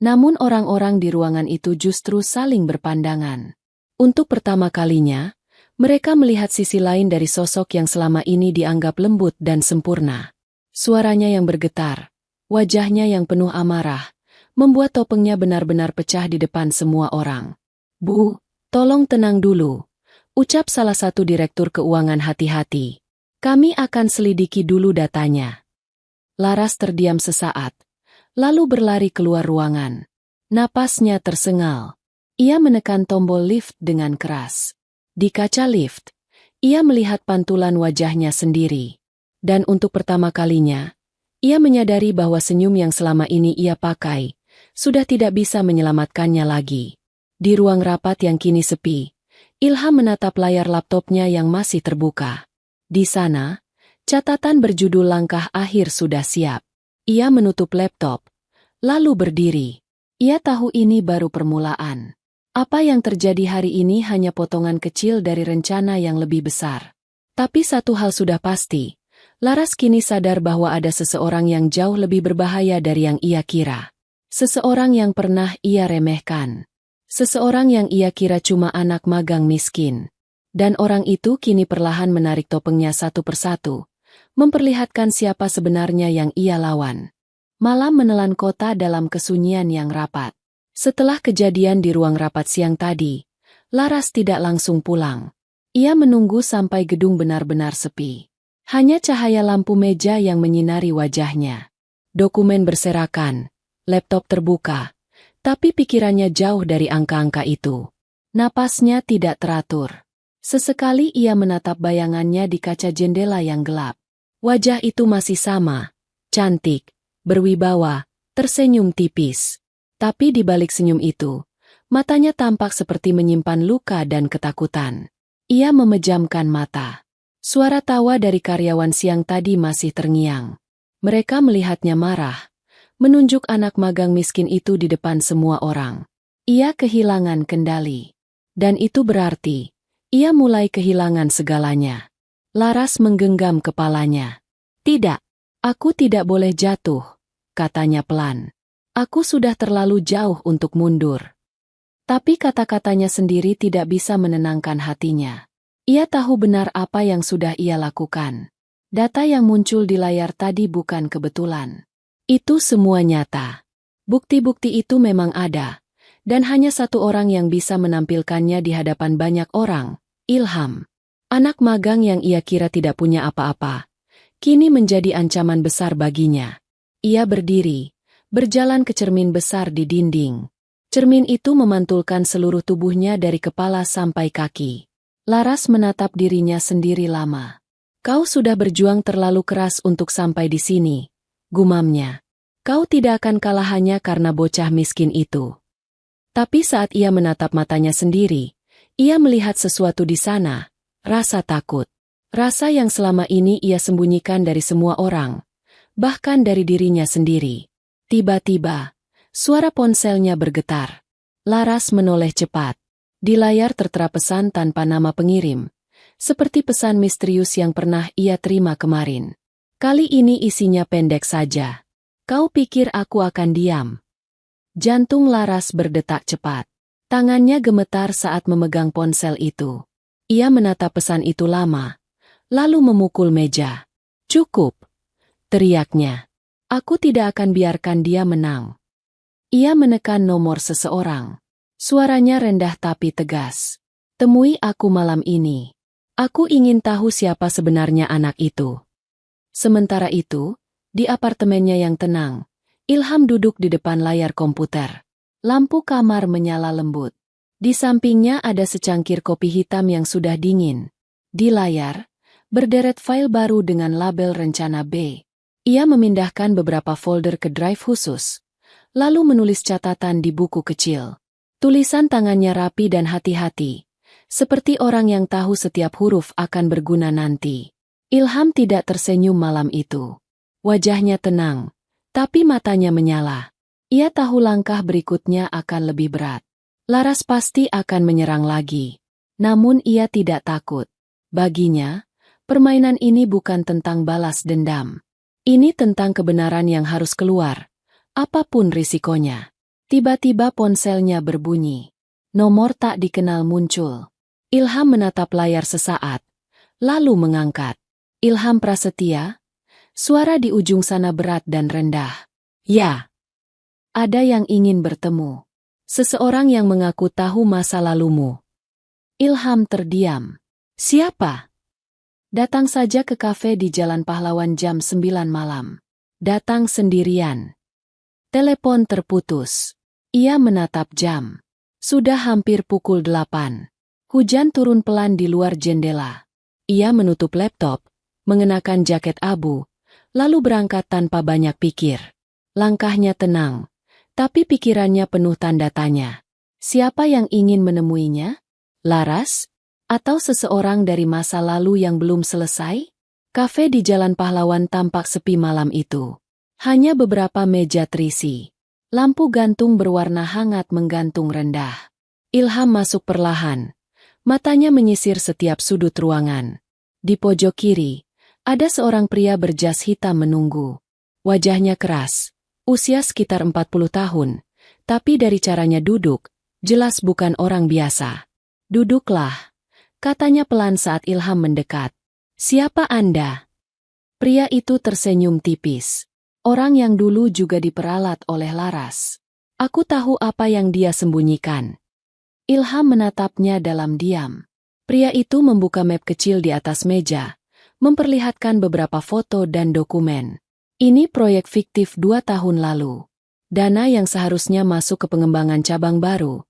Speaker 1: Namun orang-orang di ruangan itu justru saling berpandangan. Untuk pertama kalinya, mereka melihat sisi lain dari sosok yang selama ini dianggap lembut dan sempurna. Suaranya yang bergetar, wajahnya yang penuh amarah, membuat topengnya benar-benar pecah di depan semua orang. Bu, tolong tenang dulu, ucap salah satu direktur keuangan hati-hati. Kami akan selidiki dulu datanya. Laras terdiam sesaat, lalu berlari keluar ruangan. Napasnya tersengal. Ia menekan tombol lift dengan keras. Di kaca lift, ia melihat pantulan wajahnya sendiri. Dan untuk pertama kalinya, ia menyadari bahwa senyum yang selama ini ia pakai sudah tidak bisa menyelamatkannya lagi. Di ruang rapat yang kini sepi, Ilham menatap layar laptopnya yang masih terbuka. Di sana, catatan berjudul langkah akhir sudah siap. Ia menutup laptop, lalu berdiri. Ia tahu ini baru permulaan. Apa yang terjadi hari ini hanya potongan kecil dari rencana yang lebih besar. Tapi satu hal sudah pasti, Laras kini sadar bahwa ada seseorang yang jauh lebih berbahaya dari yang ia kira. Seseorang yang pernah ia remehkan. Seseorang yang ia kira cuma anak magang miskin. Dan orang itu kini perlahan menarik topengnya satu persatu, memperlihatkan siapa sebenarnya yang ia lawan. Malam menelan kota dalam kesunyian yang rapat. Setelah kejadian di ruang rapat siang tadi, Laras tidak langsung pulang. Ia menunggu sampai gedung benar-benar sepi. Hanya cahaya lampu meja yang menyinari wajahnya. Dokumen berserakan, laptop terbuka, tapi pikirannya jauh dari angka-angka itu. Napasnya tidak teratur. Sesekali ia menatap bayangannya di kaca jendela yang gelap. Wajah itu masih sama, cantik, berwibawa, tersenyum tipis. Tapi di balik senyum itu, matanya tampak seperti menyimpan luka dan ketakutan. Ia memejamkan mata. Suara tawa dari karyawan siang tadi masih terngiang. Mereka melihatnya marah, menunjuk anak magang miskin itu di depan semua orang. Ia kehilangan kendali. Dan itu berarti, ia mulai kehilangan segalanya. Laras menggenggam kepalanya. Tidak, aku tidak boleh jatuh, katanya pelan. Aku sudah terlalu jauh untuk mundur. Tapi kata-katanya sendiri tidak bisa menenangkan hatinya. Ia tahu benar apa yang sudah ia lakukan. Data yang muncul di layar tadi bukan kebetulan. Itu semua nyata. Bukti-bukti itu memang ada. Dan hanya satu orang yang bisa menampilkannya di hadapan banyak orang, Ilham. Anak magang yang ia kira tidak punya apa-apa, kini menjadi ancaman besar baginya. Ia berdiri, berjalan ke cermin besar di dinding. Cermin itu memantulkan seluruh tubuhnya dari kepala sampai kaki. Laras menatap dirinya sendiri lama. Kau sudah berjuang terlalu keras untuk sampai di sini, gumamnya. Kau tidak akan kalah hanya karena bocah miskin itu. Tapi saat ia menatap matanya sendiri, ia melihat sesuatu di sana, rasa takut. Rasa yang selama ini ia sembunyikan dari semua orang, bahkan dari dirinya sendiri. Tiba-tiba, Suara ponselnya bergetar. Laras menoleh cepat. Di layar tertera pesan tanpa nama pengirim. Seperti pesan misterius yang pernah ia terima kemarin. Kali ini isinya pendek saja. Kau pikir aku akan diam? Jantung Laras berdetak cepat. Tangannya gemetar saat memegang ponsel itu. Ia menatap pesan itu lama, lalu memukul meja. Cukup, teriaknya. Aku tidak akan biarkan dia menang. Ia menekan nomor seseorang. Suaranya rendah tapi tegas. Temui aku malam ini. Aku ingin tahu siapa sebenarnya anak itu. Sementara itu, di apartemennya yang tenang, Ilham duduk di depan layar komputer. Lampu kamar menyala lembut. Di sampingnya ada secangkir kopi hitam yang sudah dingin. Di layar, berderet file baru dengan label rencana B. Ia memindahkan beberapa folder ke drive khusus. Lalu menulis catatan di buku kecil. Tulisan tangannya rapi dan hati-hati, seperti orang yang tahu setiap huruf akan berguna nanti. Ilham tidak tersenyum malam itu. Wajahnya tenang, tapi matanya menyala. Ia tahu langkah berikutnya akan lebih berat. Laras pasti akan menyerang lagi. Namun ia tidak takut. Baginya, permainan ini bukan tentang balas dendam. Ini tentang kebenaran yang harus keluar. Apapun risikonya. Tiba-tiba ponselnya berbunyi. Nomor tak dikenal muncul. Ilham menatap layar sesaat, lalu mengangkat. Ilham Prasetya? Suara di ujung sana berat dan rendah. Ya. Ada yang ingin bertemu. Seseorang yang mengaku tahu masa lalumu. Ilham terdiam. Siapa? Datang saja ke kafe di Jalan Pahlawan jam 9 malam. Datang sendirian. Telepon terputus. Ia menatap jam. Sudah hampir pukul 8. Hujan turun pelan di luar jendela. Ia menutup laptop, mengenakan jaket abu, lalu berangkat tanpa banyak pikir. Langkahnya tenang, tapi pikirannya penuh tanda tanya. Siapa yang ingin menemuinya? Laras? Atau seseorang dari masa lalu yang belum selesai? Kafe di Jalan Pahlawan tampak sepi malam itu. Hanya beberapa meja terisi. Lampu gantung berwarna hangat menggantung rendah. Ilham masuk perlahan. Matanya menyisir setiap sudut ruangan. Di pojok kiri, ada seorang pria berjas hitam menunggu. Wajahnya keras, usia sekitar 40 tahun, tapi dari caranya duduk, jelas bukan orang biasa. Duduklah, katanya pelan saat Ilham mendekat. Siapa Anda? Pria itu tersenyum tipis. Orang yang dulu juga diperalat oleh Laras. Aku tahu apa yang dia sembunyikan. Ilham menatapnya dalam diam. Pria itu membuka map kecil di atas meja, memperlihatkan beberapa foto dan dokumen. Ini proyek fiktif 2 tahun lalu. Dana yang seharusnya masuk ke pengembangan cabang baru,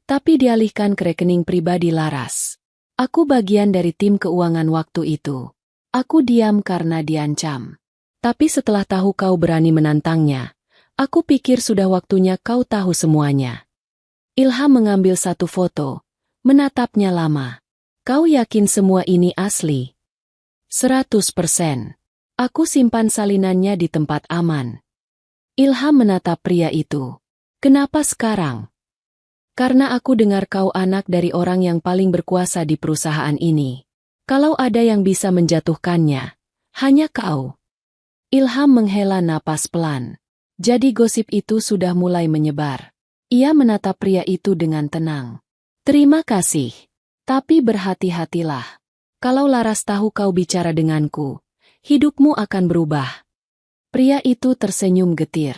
Speaker 1: tapi dialihkan ke rekening pribadi Laras. Aku bagian dari tim keuangan waktu itu. Aku diam karena diancam. Tapi setelah tahu kau berani menantangnya, aku pikir sudah waktunya kau tahu semuanya. Ilham mengambil satu foto, menatapnya lama. Kau yakin semua ini asli? 100%. Aku simpan salinannya di tempat aman. Ilham menatap pria itu. Kenapa sekarang? Karena aku dengar kau anak dari orang yang paling berkuasa di perusahaan ini. Kalau ada yang bisa menjatuhkannya, hanya kau. Ilham menghela napas pelan. Jadi gosip itu sudah mulai menyebar. Ia menatap pria itu dengan tenang. Terima kasih. Tapi berhati-hatilah. Kalau Laras tahu kau bicara denganku, hidupmu akan berubah. Pria itu tersenyum getir.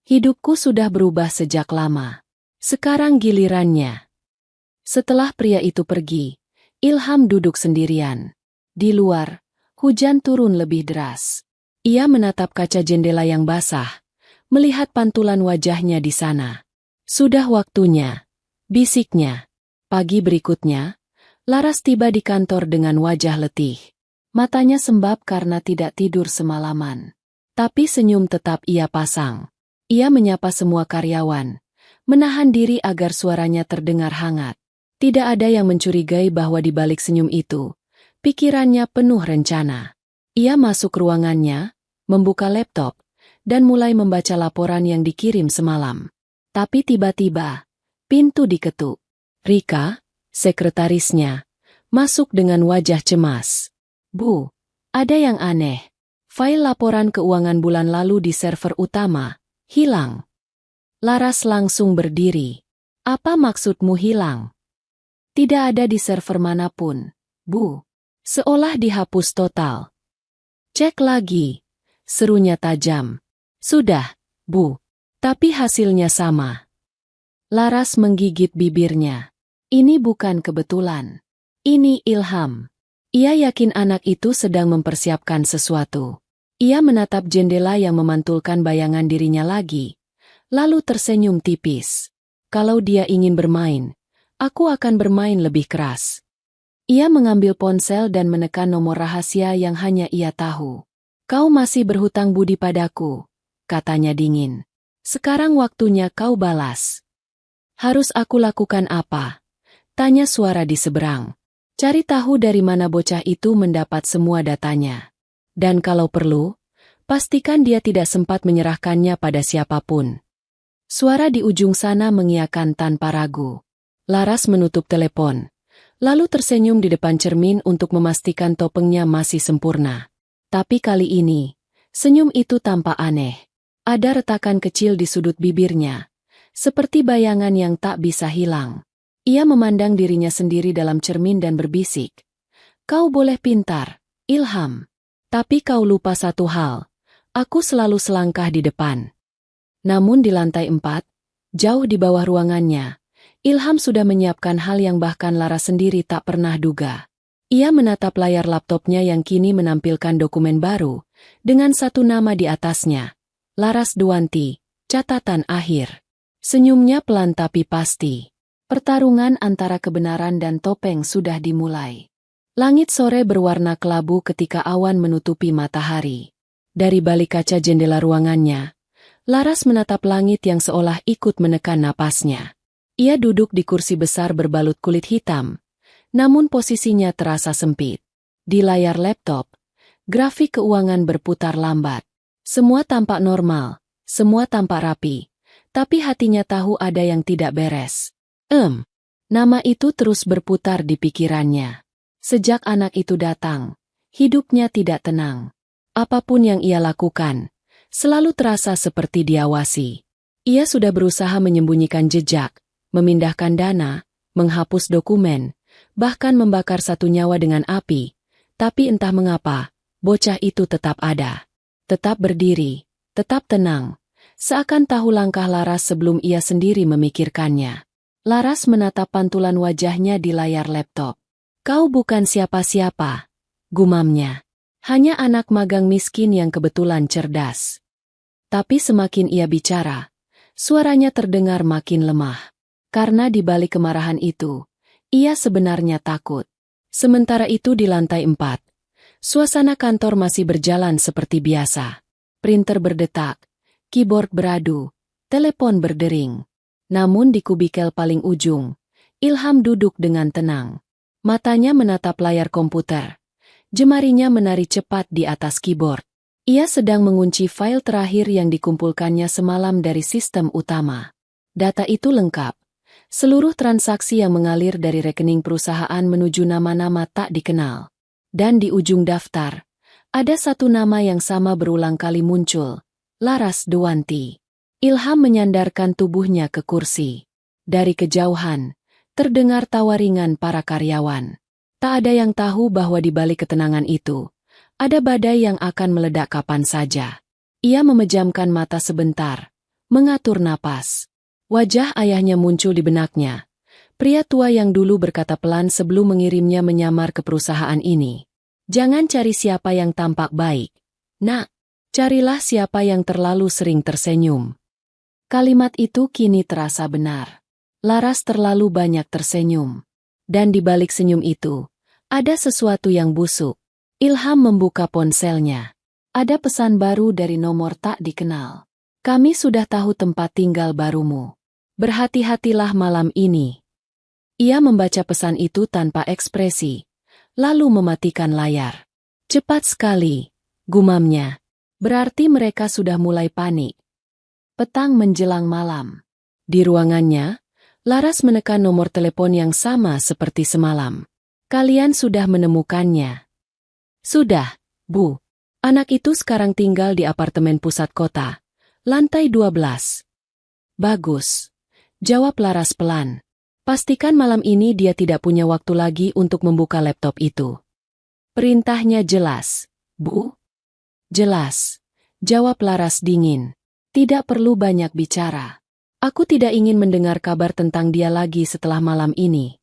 Speaker 1: Hidupku sudah berubah sejak lama. Sekarang gilirannya. Setelah pria itu pergi, Ilham duduk sendirian. Di luar, hujan turun lebih deras. Ia menatap kaca jendela yang basah, melihat pantulan wajahnya di sana. Sudah waktunya, bisiknya. Pagi berikutnya, Laras tiba di kantor dengan wajah letih. Matanya sembab karena tidak tidur semalaman. Tapi senyum tetap ia pasang. Ia menyapa semua karyawan, menahan diri agar suaranya terdengar hangat. Tidak ada yang mencurigai bahwa di balik senyum itu, pikirannya penuh rencana. Ia masuk ruangannya, membuka laptop, dan mulai membaca laporan yang dikirim semalam. Tapi tiba-tiba, pintu diketuk. Rika, sekretarisnya, masuk dengan wajah cemas. Bu, ada yang aneh. File laporan keuangan bulan lalu di server utama hilang. Laras langsung berdiri. Apa maksudmu hilang? Tidak ada di server manapun, Bu. Seolah dihapus total. Cek lagi, serunya tajam. Sudah, Bu. Tapi hasilnya sama. Laras menggigit bibirnya. Ini bukan kebetulan. Ini ilham. Ia yakin anak itu sedang mempersiapkan sesuatu. Ia menatap jendela yang memantulkan bayangan dirinya lagi, lalu tersenyum tipis. Kalau dia ingin bermain, aku akan bermain lebih keras. Ia mengambil ponsel dan menekan nomor rahasia yang hanya ia tahu. Kau masih berhutang budi padaku, katanya dingin. Sekarang waktunya kau balas. Harus aku lakukan apa? Tanya suara di seberang. Cari tahu dari mana bocah itu mendapat semua datanya. Dan kalau perlu, pastikan dia tidak sempat menyerahkannya pada siapapun. Suara di ujung sana mengiyakan tanpa ragu. Laras menutup telepon, lalu tersenyum di depan cermin untuk memastikan topengnya masih sempurna. Tapi kali ini, senyum itu tampak aneh. Ada retakan kecil di sudut bibirnya, seperti bayangan yang tak bisa hilang. Ia memandang dirinya sendiri dalam cermin dan berbisik. Kau boleh pintar, Ilham. Tapi kau lupa satu hal. Aku selalu selangkah di depan. Namun di lantai 4, jauh di bawah ruangannya, Ilham sudah menyiapkan hal yang bahkan Laras sendiri tak pernah duga. Ia menatap layar laptopnya yang kini menampilkan dokumen baru, dengan satu nama di atasnya. Laras Duanti, catatan akhir. Senyumnya pelan tapi pasti. Pertarungan antara kebenaran dan topeng sudah dimulai. Langit sore berwarna kelabu ketika awan menutupi matahari. Dari balik kaca jendela ruangannya, Laras menatap langit yang seolah ikut menekan napasnya. Ia duduk di kursi besar berbalut kulit hitam, namun posisinya terasa sempit. Di layar laptop, grafik keuangan berputar lambat. Semua tampak normal, semua tampak rapi, tapi hatinya tahu ada yang tidak beres. Nama itu terus berputar di pikirannya. Sejak anak itu datang, hidupnya tidak tenang. Apapun yang ia lakukan, selalu terasa seperti diawasi. Ia sudah berusaha menyembunyikan jejak, memindahkan dana, menghapus dokumen, bahkan membakar satu nyawa dengan api, tapi entah mengapa, bocah itu tetap ada. Tetap berdiri, tetap tenang, seakan tahu langkah Laras sebelum ia sendiri memikirkannya. Laras menatap pantulan wajahnya di layar laptop. Kau bukan siapa-siapa, gumamnya. Hanya anak magang miskin yang kebetulan cerdas. Tapi semakin ia bicara, suaranya terdengar makin lemah. Karena di balik kemarahan itu, ia sebenarnya takut. Sementara itu di lantai 4, suasana kantor masih berjalan seperti biasa. Printer berdetak, keyboard beradu, telepon berdering. Namun di kubikel paling ujung, Ilham duduk dengan tenang. Matanya menatap layar komputer. Jemarinya menari cepat di atas keyboard. Ia sedang mengunci file terakhir yang dikumpulkannya semalam dari sistem utama. Data itu lengkap. Seluruh transaksi yang mengalir dari rekening perusahaan menuju nama-nama tak dikenal. Dan di ujung daftar, ada satu nama yang sama berulang kali muncul, Laras Duanti. Ilham menyandarkan tubuhnya ke kursi. Dari kejauhan, terdengar tawa ringan para karyawan. Tak ada yang tahu bahwa di balik ketenangan itu, ada badai yang akan meledak kapan saja. Ia memejamkan mata sebentar, mengatur napas. Wajah ayahnya muncul di benaknya. Pria tua yang dulu berkata pelan sebelum mengirimnya menyamar ke perusahaan ini. Jangan cari siapa yang tampak baik. Nak, carilah siapa yang terlalu sering tersenyum. Kalimat itu kini terasa benar. Laras terlalu banyak tersenyum. Dan di balik senyum itu, ada sesuatu yang busuk. Ilham membuka ponselnya. Ada pesan baru dari nomor tak dikenal. Kami sudah tahu tempat tinggal barumu. Berhati-hatilah malam ini. Ia membaca pesan itu tanpa ekspresi, lalu mematikan layar. Cepat sekali, gumamnya. Berarti mereka sudah mulai panik. Petang menjelang malam. Di ruangannya, Laras menekan nomor telepon yang sama seperti semalam. Kalian sudah menemukannya? Sudah, Bu. Anak itu sekarang tinggal di apartemen pusat kota, lantai 12. Bagus, jawab Laras pelan. Pastikan malam ini dia tidak punya waktu lagi untuk membuka laptop itu. Perintahnya jelas, Bu? Jelas, jawab Laras dingin. Tidak perlu banyak bicara. Aku tidak ingin mendengar kabar tentang dia lagi setelah malam ini.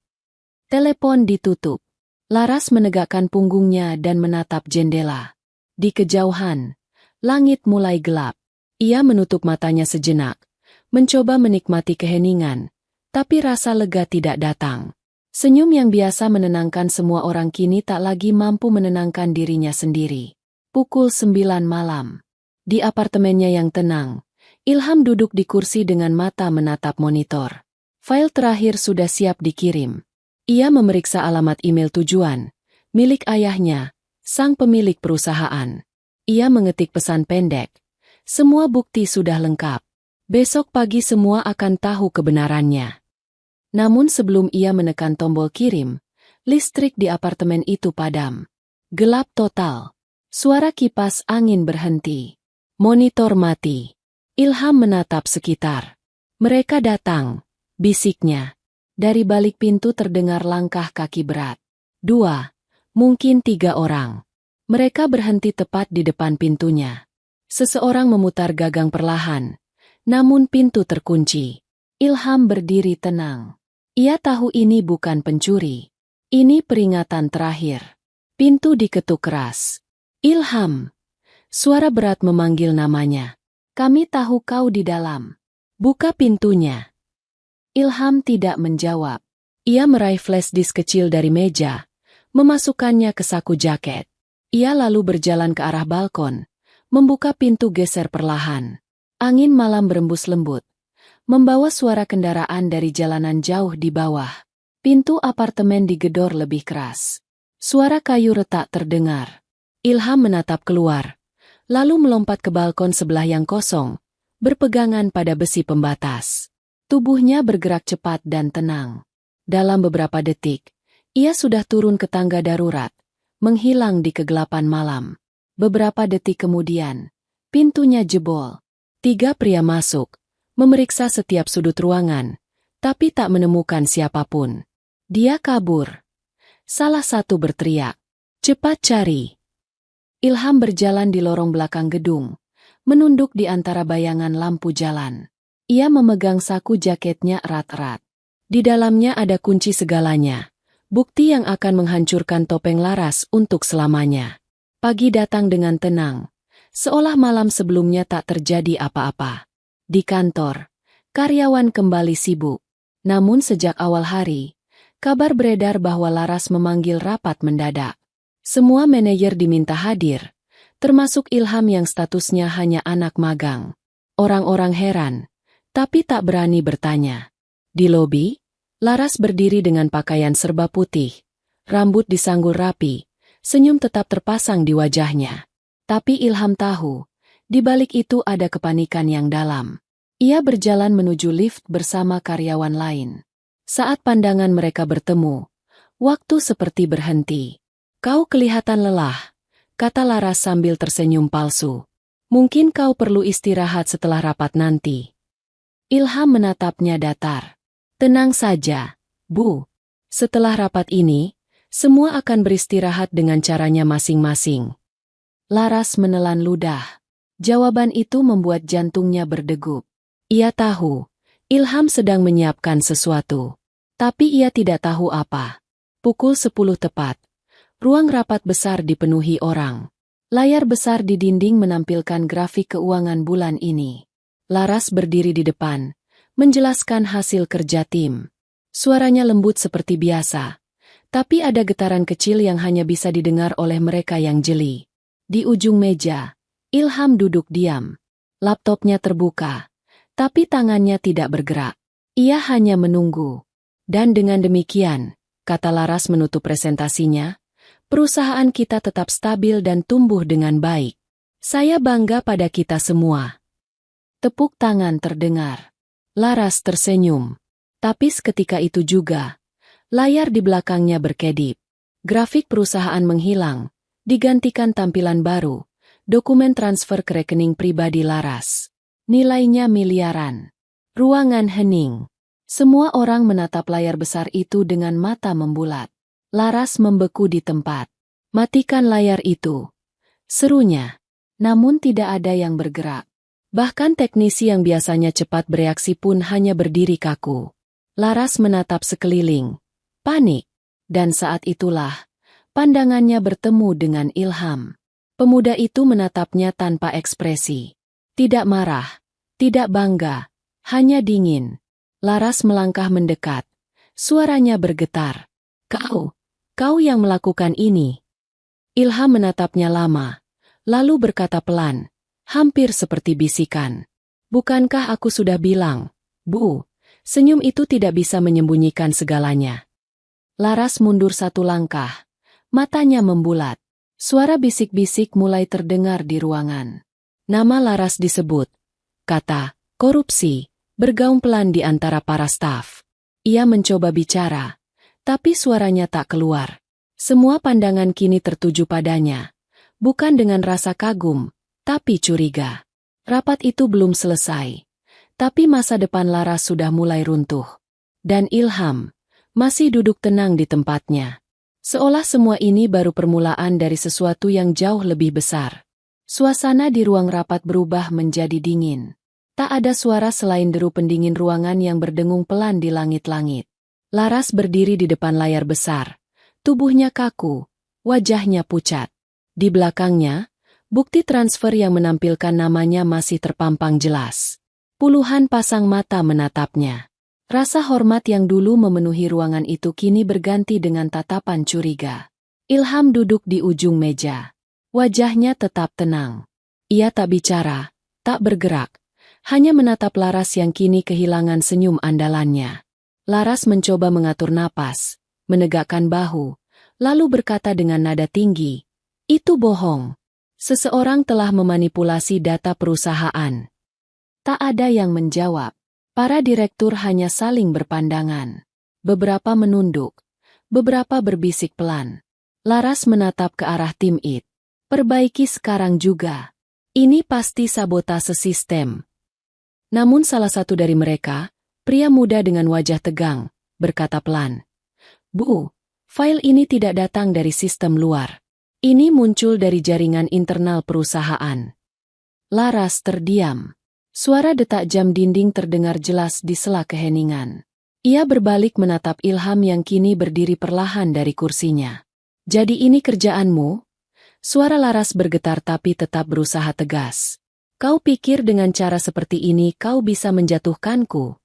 Speaker 1: Telepon ditutup. Laras menegakkan punggungnya dan menatap jendela. Di kejauhan, langit mulai gelap. Ia menutup matanya sejenak, mencoba menikmati keheningan, tapi rasa lega tidak datang. Senyum yang biasa menenangkan semua orang kini tak lagi mampu menenangkan dirinya sendiri. Pukul 9 malam. Di apartemennya yang tenang, Ilham duduk di kursi dengan mata menatap monitor. File terakhir sudah siap dikirim. Ia memeriksa alamat email tujuan, milik ayahnya, sang pemilik perusahaan. Ia mengetik pesan pendek. Semua bukti sudah lengkap. Besok pagi semua akan tahu kebenarannya. Namun sebelum ia menekan tombol kirim, listrik di apartemen itu padam. Gelap total. Suara kipas angin berhenti. Monitor mati. Ilham menatap sekitar. Mereka datang, bisiknya. Dari balik pintu terdengar langkah kaki berat. 2, mungkin 3 orang. Mereka berhenti tepat di depan pintunya. Seseorang memutar gagang perlahan, namun pintu terkunci. Ilham berdiri tenang. Ia tahu ini bukan pencuri. Ini peringatan terakhir. Pintu diketuk keras. Ilham. Suara berat memanggil namanya. Kami tahu kau di dalam. Buka pintunya. Ilham tidak menjawab. Ia meraih flash disk kecil dari meja, memasukkannya ke saku jaket. Ia lalu berjalan ke arah balkon, membuka pintu geser perlahan. Angin malam berembus lembut, membawa suara kendaraan dari jalanan jauh di bawah. Pintu apartemen digedor lebih keras. Suara kayu retak terdengar. Ilham menatap keluar, lalu melompat ke balkon sebelah yang kosong, berpegangan pada besi pembatas. Tubuhnya bergerak cepat dan tenang. Dalam beberapa detik, ia sudah turun ke tangga darurat, menghilang di kegelapan malam. Beberapa detik kemudian, pintunya jebol. 3 pria masuk, memeriksa setiap sudut ruangan, tapi tak menemukan siapapun. Dia kabur. Salah satu berteriak, "Cepat cari!" Ilham berjalan di lorong belakang gedung, menunduk di antara bayangan lampu jalan. Ia memegang saku jaketnya erat-erat. Di dalamnya ada kunci segalanya, bukti yang akan menghancurkan topeng Laras untuk selamanya. Pagi datang dengan tenang, seolah malam sebelumnya tak terjadi apa-apa. Di kantor, karyawan kembali sibuk. Namun sejak awal hari, kabar beredar bahwa Laras memanggil rapat mendadak. Semua manajer diminta hadir, termasuk Ilham yang statusnya hanya anak magang. Orang-orang heran, tapi tak berani bertanya. Di lobi, Laras berdiri dengan pakaian serba putih, rambut disanggul rapi, senyum tetap terpasang di wajahnya. Tapi Ilham tahu, di balik itu ada kepanikan yang dalam. Ia berjalan menuju lift bersama karyawan lain. Saat pandangan mereka bertemu, waktu seperti berhenti. "Kau kelihatan lelah," kata Laras sambil tersenyum palsu. "Mungkin kau perlu istirahat setelah rapat nanti." Ilham menatapnya datar. "Tenang saja, Bu. Setelah rapat ini, semua akan beristirahat dengan caranya masing-masing." Laras menelan ludah. Jawaban itu membuat jantungnya berdegup. Ia tahu, Ilham sedang menyiapkan sesuatu. Tapi ia tidak tahu apa. Pukul 10 tepat. Ruang rapat besar dipenuhi orang. Layar besar di dinding menampilkan grafik keuangan bulan ini. Laras berdiri di depan, menjelaskan hasil kerja tim. Suaranya lembut seperti biasa, tapi ada getaran kecil yang hanya bisa didengar oleh mereka yang jeli. Di ujung meja, Ilham duduk diam. Laptopnya terbuka, tapi tangannya tidak bergerak. Ia hanya menunggu. Dan dengan demikian, kata Laras menutup presentasinya, perusahaan kita tetap stabil dan tumbuh dengan baik. Saya bangga pada kita semua. Tepuk tangan terdengar. Laras tersenyum. Tapi seketika itu juga, layar di belakangnya berkedip. Grafik perusahaan menghilang, digantikan tampilan baru, dokumen transfer ke rekening pribadi Laras. Nilainya miliaran. Ruangan hening. Semua orang menatap layar besar itu dengan mata membulat. Laras membeku di tempat. Matikan layar itu, serunya. Namun tidak ada yang bergerak. Bahkan teknisi yang biasanya cepat bereaksi pun hanya berdiri kaku. Laras menatap sekeliling. Panik. Dan saat itulah, pandangannya bertemu dengan Ilham. Pemuda itu menatapnya tanpa ekspresi. Tidak marah, tidak bangga, hanya dingin. Laras melangkah mendekat. Suaranya bergetar. Kau yang melakukan ini. Ilham menatapnya lama, lalu berkata pelan, hampir seperti bisikan. Bukankah aku sudah bilang, Bu, senyum itu tidak bisa menyembunyikan segalanya. Laras mundur satu langkah, matanya membulat. Suara bisik-bisik mulai terdengar di ruangan. Nama Laras disebut. Kata, korupsi, bergaung pelan di antara para staf. Ia mencoba bicara, tapi suaranya tak keluar. Semua pandangan kini tertuju padanya. Bukan dengan rasa kagum, tapi curiga. Rapat itu belum selesai. Tapi masa depan Laras sudah mulai runtuh. Dan Ilham masih duduk tenang di tempatnya. Seolah semua ini baru permulaan dari sesuatu yang jauh lebih besar. Suasana di ruang rapat berubah menjadi dingin. Tak ada suara selain deru pendingin ruangan yang berdengung pelan di langit-langit. Laras berdiri di depan layar besar. Tubuhnya kaku, wajahnya pucat. Di belakangnya, bukti transfer yang menampilkan namanya masih terpampang jelas. Puluhan pasang mata menatapnya. Rasa hormat yang dulu memenuhi ruangan itu kini berganti dengan tatapan curiga. Ilham duduk di ujung meja. Wajahnya tetap tenang. Ia tak bicara, tak bergerak. Hanya menatap Laras yang kini kehilangan senyum andalannya. Laras mencoba mengatur napas, menegakkan bahu, lalu berkata dengan nada tinggi, "Itu bohong. Seseorang telah memanipulasi data perusahaan." Tak ada yang menjawab. Para direktur hanya saling berpandangan. Beberapa menunduk, beberapa berbisik pelan. Laras menatap ke arah tim IT. "Perbaiki sekarang juga. Ini pasti sabotase sistem." Namun salah satu dari mereka, pria muda dengan wajah tegang, berkata pelan, "Bu, file ini tidak datang dari sistem luar. Ini muncul dari jaringan internal perusahaan." Laras terdiam. Suara detak jam dinding terdengar jelas di sela keheningan. Ia berbalik menatap Ilham yang kini berdiri perlahan dari kursinya. "Jadi ini kerjaanmu?" Suara Laras bergetar tapi tetap berusaha tegas. "Kau pikir dengan cara seperti ini kau bisa menjatuhkanku?"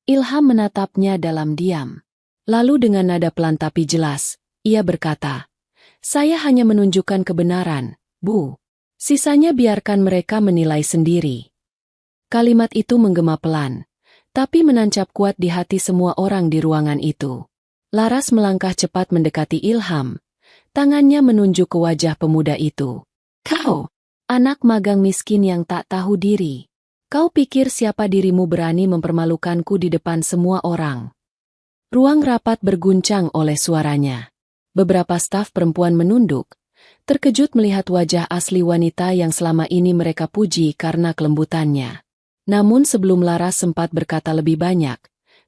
Speaker 1: Ilham menatapnya dalam diam. Lalu dengan nada pelan tapi jelas, ia berkata, "Saya hanya menunjukkan kebenaran, Bu. Sisanya biarkan mereka menilai sendiri." Kalimat itu menggema pelan, tapi menancap kuat di hati semua orang di ruangan itu. Laras melangkah cepat mendekati Ilham. Tangannya menunjuk ke wajah pemuda itu. "Kau, anak magang miskin yang tak tahu diri. Kau pikir siapa dirimu berani mempermalukanku di depan semua orang?" Ruang rapat berguncang oleh suaranya. Beberapa staf perempuan menunduk, terkejut melihat wajah asli wanita yang selama ini mereka puji karena kelembutannya. Namun sebelum Laras sempat berkata lebih banyak,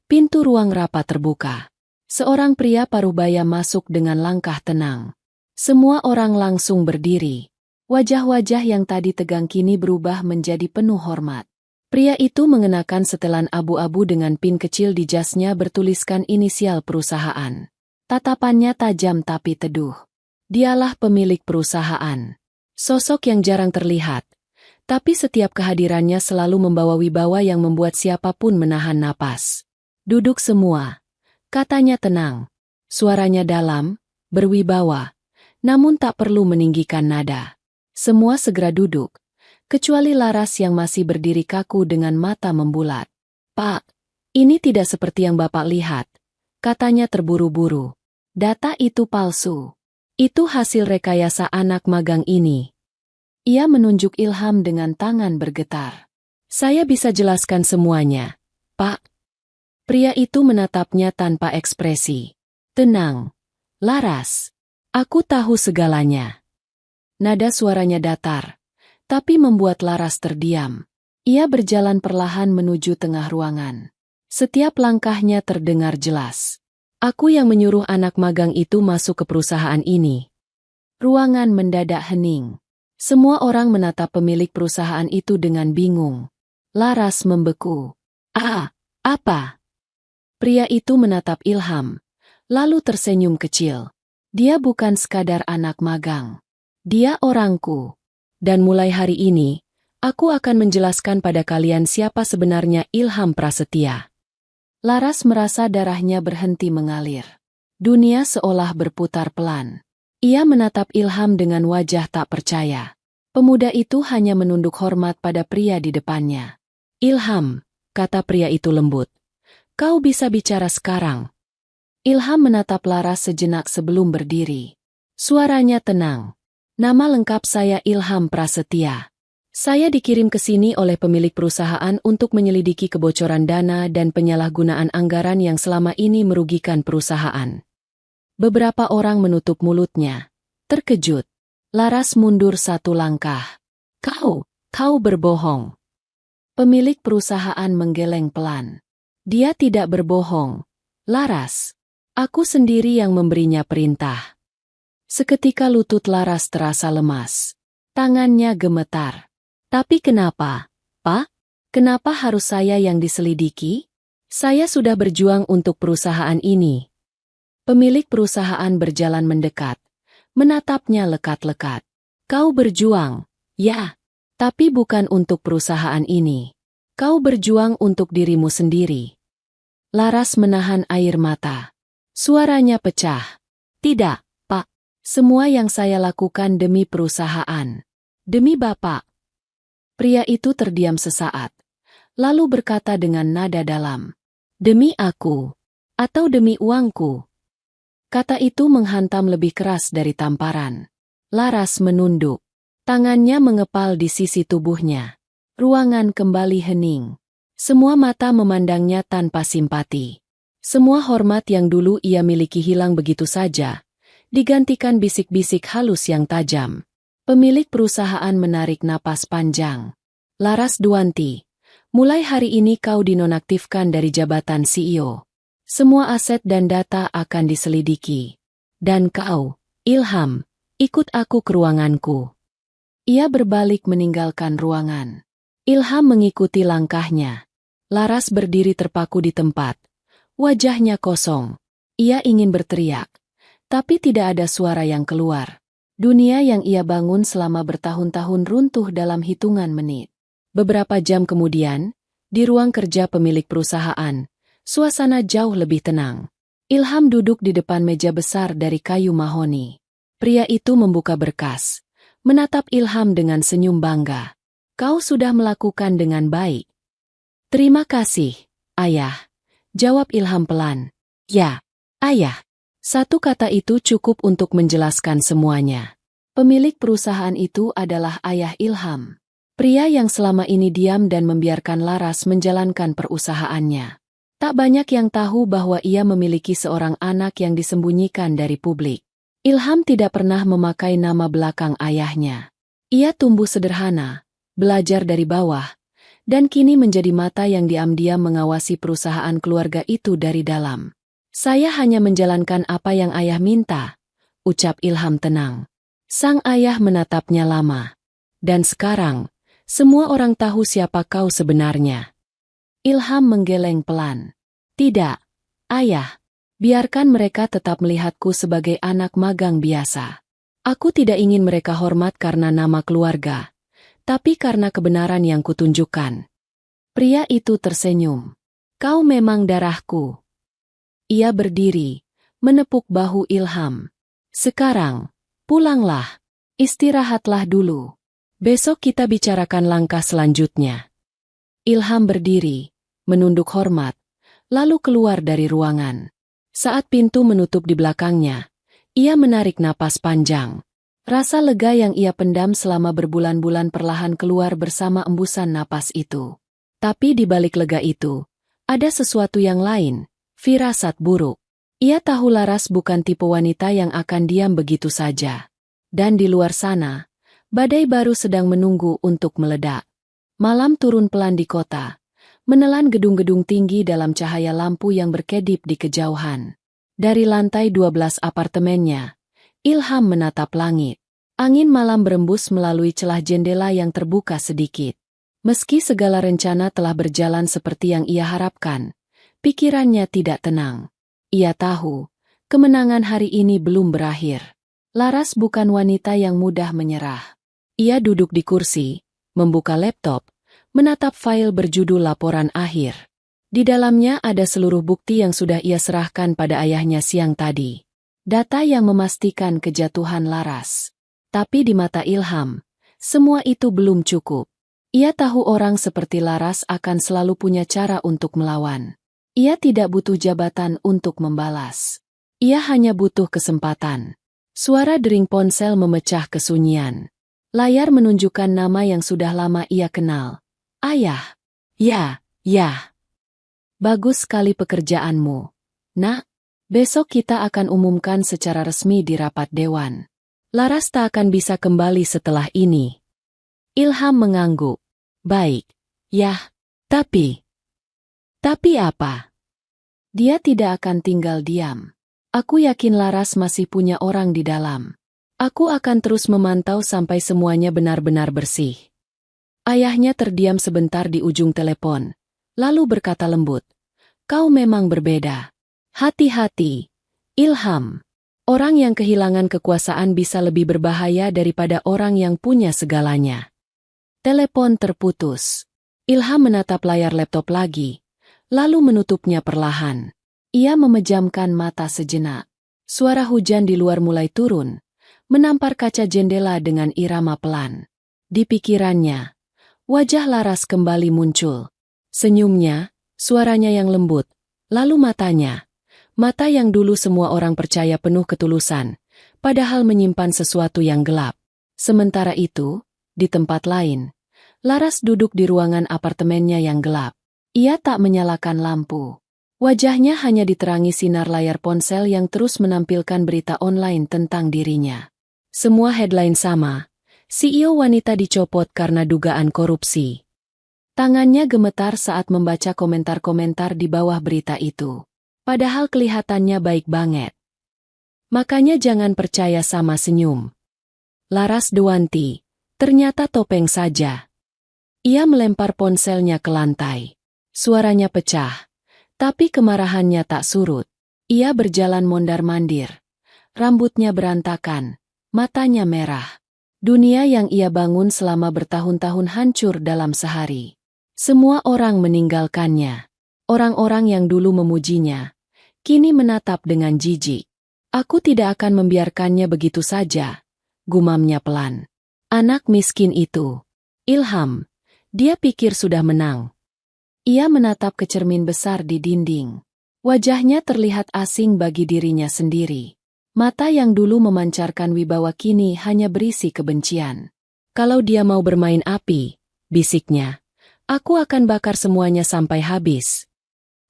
Speaker 1: pintu ruang rapat terbuka. Seorang pria parubaya masuk dengan langkah tenang. Semua orang langsung berdiri. Wajah-wajah yang tadi tegang kini berubah menjadi penuh hormat. Pria itu mengenakan setelan abu-abu dengan pin kecil di jasnya bertuliskan inisial perusahaan. Tatapannya tajam tapi teduh. Dialah pemilik perusahaan. Sosok yang jarang terlihat. Tapi setiap kehadirannya selalu membawa wibawa yang membuat siapapun menahan napas. "Duduk semua," katanya tenang. Suaranya dalam, berwibawa, namun tak perlu meninggikan nada. Semua segera duduk, kecuali Laras yang masih berdiri kaku dengan mata membulat. "Pak, ini tidak seperti yang Bapak lihat," katanya terburu-buru. "Data itu palsu. Itu hasil rekayasa anak magang ini." Ia menunjuk Ilham dengan tangan bergetar. "Saya bisa jelaskan semuanya. Pak. Pria itu menatapnya tanpa ekspresi. Tenang, Laras. Aku tahu segalanya. Nada suaranya datar, tapi membuat Laras terdiam. Ia berjalan perlahan menuju tengah ruangan. Setiap langkahnya terdengar jelas. Aku yang menyuruh anak magang itu masuk ke perusahaan ini. Ruangan mendadak hening. Semua orang menatap pemilik perusahaan itu dengan bingung. Laras membeku. Apa? Pria itu menatap Ilham, lalu tersenyum kecil. Dia bukan sekadar anak magang. Dia orangku. Dan mulai hari ini, aku akan menjelaskan pada kalian siapa sebenarnya Ilham Prasetya. Laras merasa darahnya berhenti mengalir. Dunia seolah berputar pelan. Ia menatap Ilham dengan wajah tak percaya. Pemuda itu hanya menunduk hormat pada pria di depannya. Ilham, kata pria itu lembut. Kau bisa bicara sekarang. Ilham menatap Laras sejenak sebelum berdiri. Suaranya tenang. Nama lengkap saya Ilham Prasetya. Saya dikirim ke sini oleh pemilik perusahaan untuk menyelidiki kebocoran dana dan penyalahgunaan anggaran yang selama ini merugikan perusahaan. Beberapa orang menutup mulutnya. Terkejut. Laras mundur satu langkah. Kau berbohong. Pemilik perusahaan menggeleng pelan. Dia tidak berbohong. Laras. Aku sendiri yang memberinya perintah. Seketika lutut Laras terasa lemas. Tangannya gemetar. Tapi kenapa, Pak? Kenapa harus saya yang diselidiki? Saya sudah berjuang untuk perusahaan ini. Pemilik perusahaan berjalan mendekat. Menatapnya lekat-lekat. Kau berjuang, ya. Tapi bukan untuk perusahaan ini. Kau berjuang untuk dirimu sendiri. Laras menahan air mata. Suaranya pecah. Tidak, Pak. Semua yang saya lakukan demi perusahaan. Demi Bapak. Pria itu terdiam sesaat. Lalu berkata dengan nada dalam. Demi aku. Atau demi uangku. Kata itu menghantam lebih keras dari tamparan. Laras menunduk. Tangannya mengepal di sisi tubuhnya. Ruangan kembali hening. Semua mata memandangnya tanpa simpati. Semua hormat yang dulu ia miliki hilang begitu saja, digantikan bisik-bisik halus yang tajam. Pemilik perusahaan menarik napas panjang. Laras Duanti, mulai hari ini kau dinonaktifkan dari jabatan CEO. Semua aset dan data akan diselidiki. Dan kau, Ilham, ikut aku ke ruanganku. Ia berbalik meninggalkan ruangan. Ilham mengikuti langkahnya. Laras berdiri terpaku di tempat. Wajahnya kosong. Ia ingin berteriak. Tapi tidak ada suara yang keluar. Dunia yang ia bangun selama bertahun-tahun runtuh dalam hitungan menit. Beberapa jam kemudian, di ruang kerja pemilik perusahaan, suasana jauh lebih tenang. Ilham duduk di depan meja besar dari kayu mahoni. Pria itu membuka berkas. Menatap Ilham dengan senyum bangga. Kau sudah melakukan dengan baik. Terima kasih, Ayah. Jawab Ilham pelan. Ya, Ayah. Satu kata itu cukup untuk menjelaskan semuanya. Pemilik perusahaan itu adalah ayah Ilham. Pria yang selama ini diam dan membiarkan Laras menjalankan perusahaannya. Tak banyak yang tahu bahwa ia memiliki seorang anak yang disembunyikan dari publik. Ilham tidak pernah memakai nama belakang ayahnya. Ia tumbuh sederhana, belajar dari bawah, dan kini menjadi mata yang diam-diam mengawasi perusahaan keluarga itu dari dalam. Saya hanya menjalankan apa yang ayah minta, ucap Ilham tenang. Sang ayah menatapnya lama. Dan sekarang, semua orang tahu siapa kau sebenarnya. Ilham menggeleng pelan. Tidak, ayah. Biarkan mereka tetap melihatku sebagai anak magang biasa. Aku tidak ingin mereka hormat karena nama keluarga, tapi karena kebenaran yang kutunjukkan. Pria itu tersenyum. Kau memang darahku. Ia berdiri, menepuk bahu Ilham. Sekarang, pulanglah. Istirahatlah dulu. Besok kita bicarakan langkah selanjutnya. Ilham berdiri, menunduk hormat, lalu keluar dari ruangan. Saat pintu menutup di belakangnya, ia menarik napas panjang. Rasa lega yang ia pendam selama berbulan-bulan perlahan keluar bersama embusan napas itu. Tapi di balik lega itu, Ada sesuatu yang lain, firasat buruk. Ia tahu Laras bukan tipe wanita yang akan diam begitu saja. Dan di luar sana, badai baru sedang menunggu untuk meledak. Malam turun pelan di kota, menelan gedung-gedung tinggi dalam cahaya lampu yang berkedip di kejauhan. Dari lantai 12 apartemennya, Ilham menatap langit. Angin malam berembus melalui celah jendela yang terbuka sedikit. Meski segala rencana telah berjalan seperti yang ia harapkan, pikirannya tidak tenang. Ia tahu, kemenangan hari ini belum berakhir. Laras bukan wanita yang mudah menyerah. Ia duduk di kursi, membuka laptop, menatap file berjudul laporan akhir. Di dalamnya ada seluruh bukti yang sudah ia serahkan pada ayahnya siang tadi. Data yang memastikan kejatuhan Laras. Tapi di mata Ilham, semua itu belum cukup. Ia tahu orang seperti Laras akan selalu punya cara untuk melawan. Ia tidak butuh jabatan untuk membalas. Ia hanya butuh kesempatan. Suara dering ponsel memecah kesunyian. Layar menunjukkan nama yang sudah lama ia kenal. Ayah. Ya. Bagus sekali pekerjaanmu. Nak, besok kita akan umumkan secara resmi di rapat dewan. Laras tak akan bisa kembali setelah ini. Ilham mengangguk. Baik. Yah, tapi apa? Dia tidak akan tinggal diam. Aku yakin Laras masih punya orang di dalam. Aku akan terus memantau sampai semuanya benar-benar bersih. Ayahnya terdiam sebentar di ujung telepon, lalu berkata lembut, "Kau memang berbeda. Hati-hati, Ilham. Orang yang kehilangan kekuasaan bisa lebih berbahaya daripada orang yang punya segalanya." Telepon terputus. Ilham menatap layar laptop lagi, lalu menutupnya perlahan. Ia memejamkan mata sejenak. Suara hujan di luar mulai turun, menampar kaca jendela dengan irama pelan. Di pikirannya, wajah Laras kembali muncul. Senyumnya, suaranya yang lembut, lalu matanya. Mata yang dulu semua orang percaya penuh ketulusan, padahal menyimpan sesuatu yang gelap. Sementara itu, di tempat lain, Laras duduk di ruangan apartemennya yang gelap. Ia tak menyalakan lampu. Wajahnya hanya diterangi sinar layar ponsel yang terus menampilkan berita online tentang dirinya. Semua headline sama, CEO wanita dicopot karena dugaan korupsi. Tangannya gemetar saat membaca komentar-komentar di bawah berita itu. Padahal kelihatannya baik banget. Makanya jangan percaya sama senyum. Laras Dewanti, ternyata topeng saja. Ia melempar ponselnya ke lantai. Suaranya pecah, tapi kemarahannya tak surut. Ia berjalan mondar-mandir. Rambutnya berantakan. Matanya merah. Dunia yang ia bangun selama bertahun-tahun hancur dalam sehari. Semua orang meninggalkannya. Orang-orang yang dulu memujinya, kini menatap dengan jijik. Aku tidak akan membiarkannya begitu saja, gumamnya pelan. Anak miskin itu. Ilham, dia pikir sudah menang. Ia menatap ke cermin besar di dinding. Wajahnya terlihat asing bagi dirinya sendiri. Mata yang dulu memancarkan wibawa kini hanya berisi kebencian. Kalau dia mau bermain api, bisiknya, aku akan bakar semuanya sampai habis.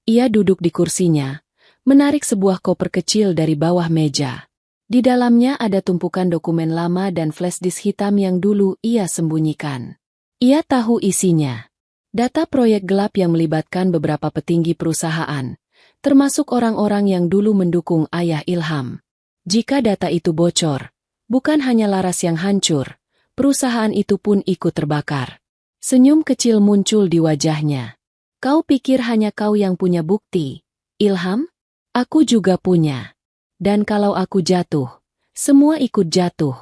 Speaker 1: Ia duduk di kursinya, menarik sebuah koper kecil dari bawah meja. Di dalamnya ada tumpukan dokumen lama dan flash disk hitam yang dulu ia sembunyikan. Ia tahu isinya. Data proyek gelap yang melibatkan beberapa petinggi perusahaan, termasuk orang-orang yang dulu mendukung ayah Ilham. Jika data itu bocor, bukan hanya Laras yang hancur, perusahaan itu pun ikut terbakar. Senyum kecil muncul di wajahnya. Kau pikir hanya kau yang punya bukti, Ilham? Aku juga punya. Dan kalau aku jatuh, semua ikut jatuh.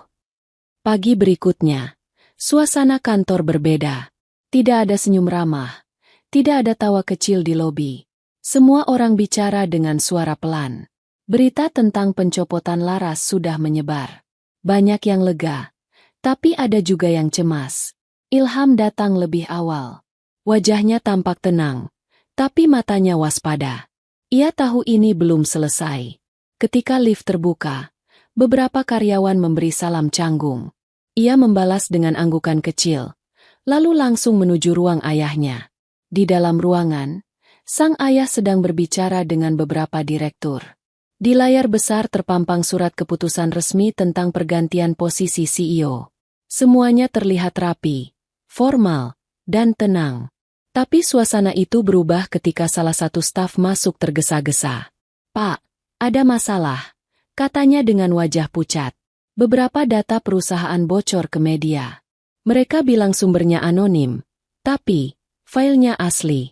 Speaker 1: Pagi berikutnya, suasana kantor berbeda. Tidak ada senyum ramah, tidak ada tawa kecil di lobi. Semua orang bicara dengan suara pelan. Berita tentang pencopotan Laras sudah menyebar. Banyak yang lega, tapi ada juga yang cemas. Ilham datang lebih awal. Wajahnya tampak tenang, tapi matanya waspada. Ia tahu ini belum selesai. Ketika lift terbuka, beberapa karyawan memberi salam canggung. Ia membalas dengan anggukan kecil, lalu langsung menuju ruang ayahnya. Di dalam ruangan, Sang ayah sedang berbicara dengan beberapa direktur. Di layar besar terpampang surat keputusan resmi tentang pergantian posisi CEO. Semuanya terlihat rapi, formal, dan tenang. Tapi suasana itu berubah ketika salah satu staf masuk tergesa-gesa. "Pak, ada masalah," katanya dengan wajah pucat. "Beberapa data perusahaan bocor ke media. Mereka bilang sumbernya anonim, tapi filenya asli."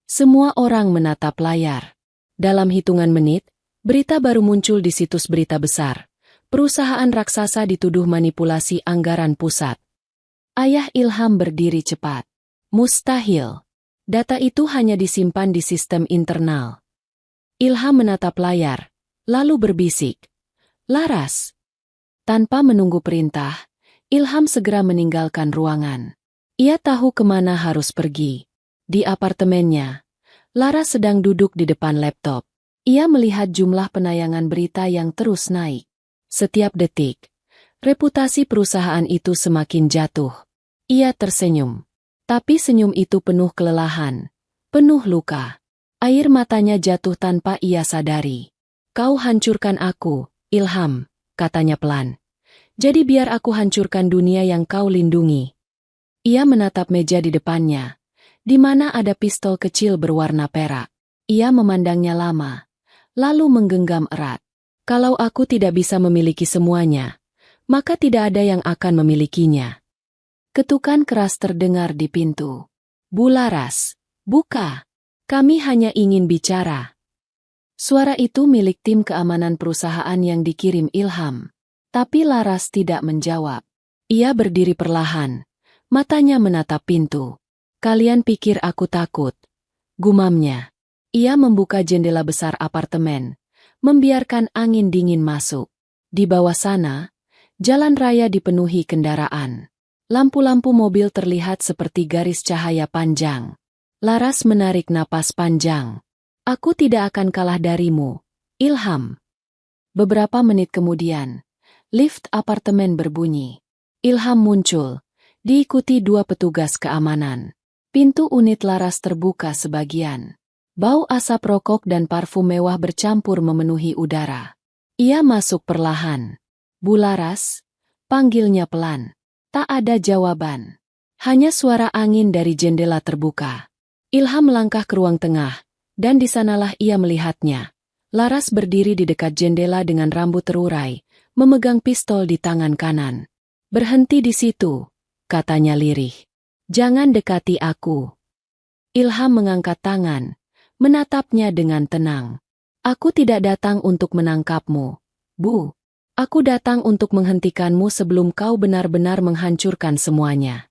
Speaker 1: Semua orang menatap layar. Dalam hitungan menit, berita baru muncul di situs berita besar. Perusahaan raksasa dituduh manipulasi anggaran pusat. Ayah Ilham berdiri cepat. "Mustahil. Data itu hanya disimpan di sistem internal." Ilham menatap layar, lalu berbisik, "Laras." Tanpa menunggu perintah, Ilham segera meninggalkan ruangan. Ia tahu kemana harus pergi. Di apartemennya, Laras sedang duduk di depan laptop. Ia melihat jumlah penayangan berita yang terus naik. Setiap detik, reputasi perusahaan itu semakin jatuh. Ia tersenyum. Tapi senyum itu penuh kelelahan, penuh luka. Air matanya jatuh tanpa ia sadari. "Kau hancurkan aku, Ilham," katanya pelan. "Jadi biar aku hancurkan dunia yang kau lindungi." Ia menatap meja di depannya, di mana ada pistol kecil berwarna perak. Ia memandangnya lama, lalu menggenggam erat. "Kalau aku tidak bisa memiliki semuanya, maka tidak ada yang akan memilikinya." Ketukan keras terdengar di pintu. "Bu Laras, buka. Kami hanya ingin bicara." Suara itu milik tim keamanan perusahaan yang dikirim Ilham. Tapi Laras tidak menjawab. Ia berdiri perlahan, matanya menatap pintu. "Kalian pikir aku takut?" gumamnya. Ia membuka jendela besar apartemen, membiarkan angin dingin masuk. Di bawah sana, jalan raya dipenuhi kendaraan. Lampu-lampu mobil terlihat seperti garis cahaya panjang. Laras menarik napas panjang. "Aku tidak akan kalah darimu, Ilham." Beberapa menit kemudian, lift apartemen berbunyi. Ilham muncul, diikuti 2 petugas keamanan. Pintu unit Laras terbuka sebagian. Bau asap rokok dan parfum mewah bercampur memenuhi udara. Ia masuk perlahan. "Bu Laras?" panggilnya pelan. Tak ada jawaban. Hanya suara angin dari jendela terbuka. Ilham melangkah ke ruang tengah, dan di sanalah ia melihatnya. Laras berdiri di dekat jendela dengan rambut terurai, memegang pistol di tangan kanan. "Berhenti di situ," katanya lirih. "Jangan dekati aku." Ilham mengangkat tangan, menatapnya dengan tenang. "Aku tidak datang untuk menangkapmu, Bu. Aku datang untuk menghentikanmu sebelum kau benar-benar menghancurkan semuanya."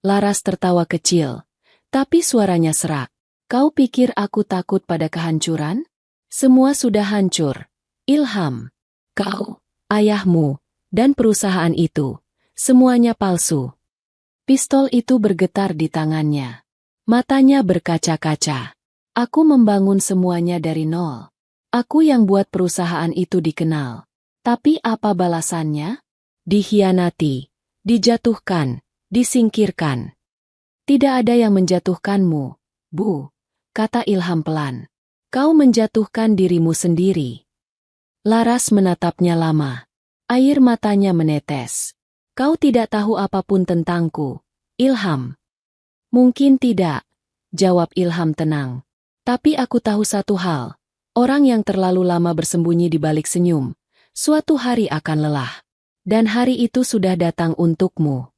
Speaker 1: Laras tertawa kecil, tapi suaranya serak. "Kau pikir aku takut pada kehancuran? Semua sudah hancur, Ilham. Kau, ayahmu, dan perusahaan itu, semuanya palsu." Pistol itu bergetar di tangannya. Matanya berkaca-kaca. "Aku membangun semuanya dari nol. Aku yang buat perusahaan itu dikenal. Tapi apa balasannya? Dikhianati, dijatuhkan, disingkirkan." "Tidak ada yang menjatuhkanmu, Bu," kata Ilham pelan. "Kau menjatuhkan dirimu sendiri." Laras menatapnya lama. Air matanya menetes. "Kau tidak tahu apapun tentangku, Ilham." "Mungkin tidak," jawab Ilham tenang. "Tapi aku tahu satu hal. Orang yang terlalu lama bersembunyi di balik senyum, suatu hari akan lelah. Dan hari itu sudah datang untukmu."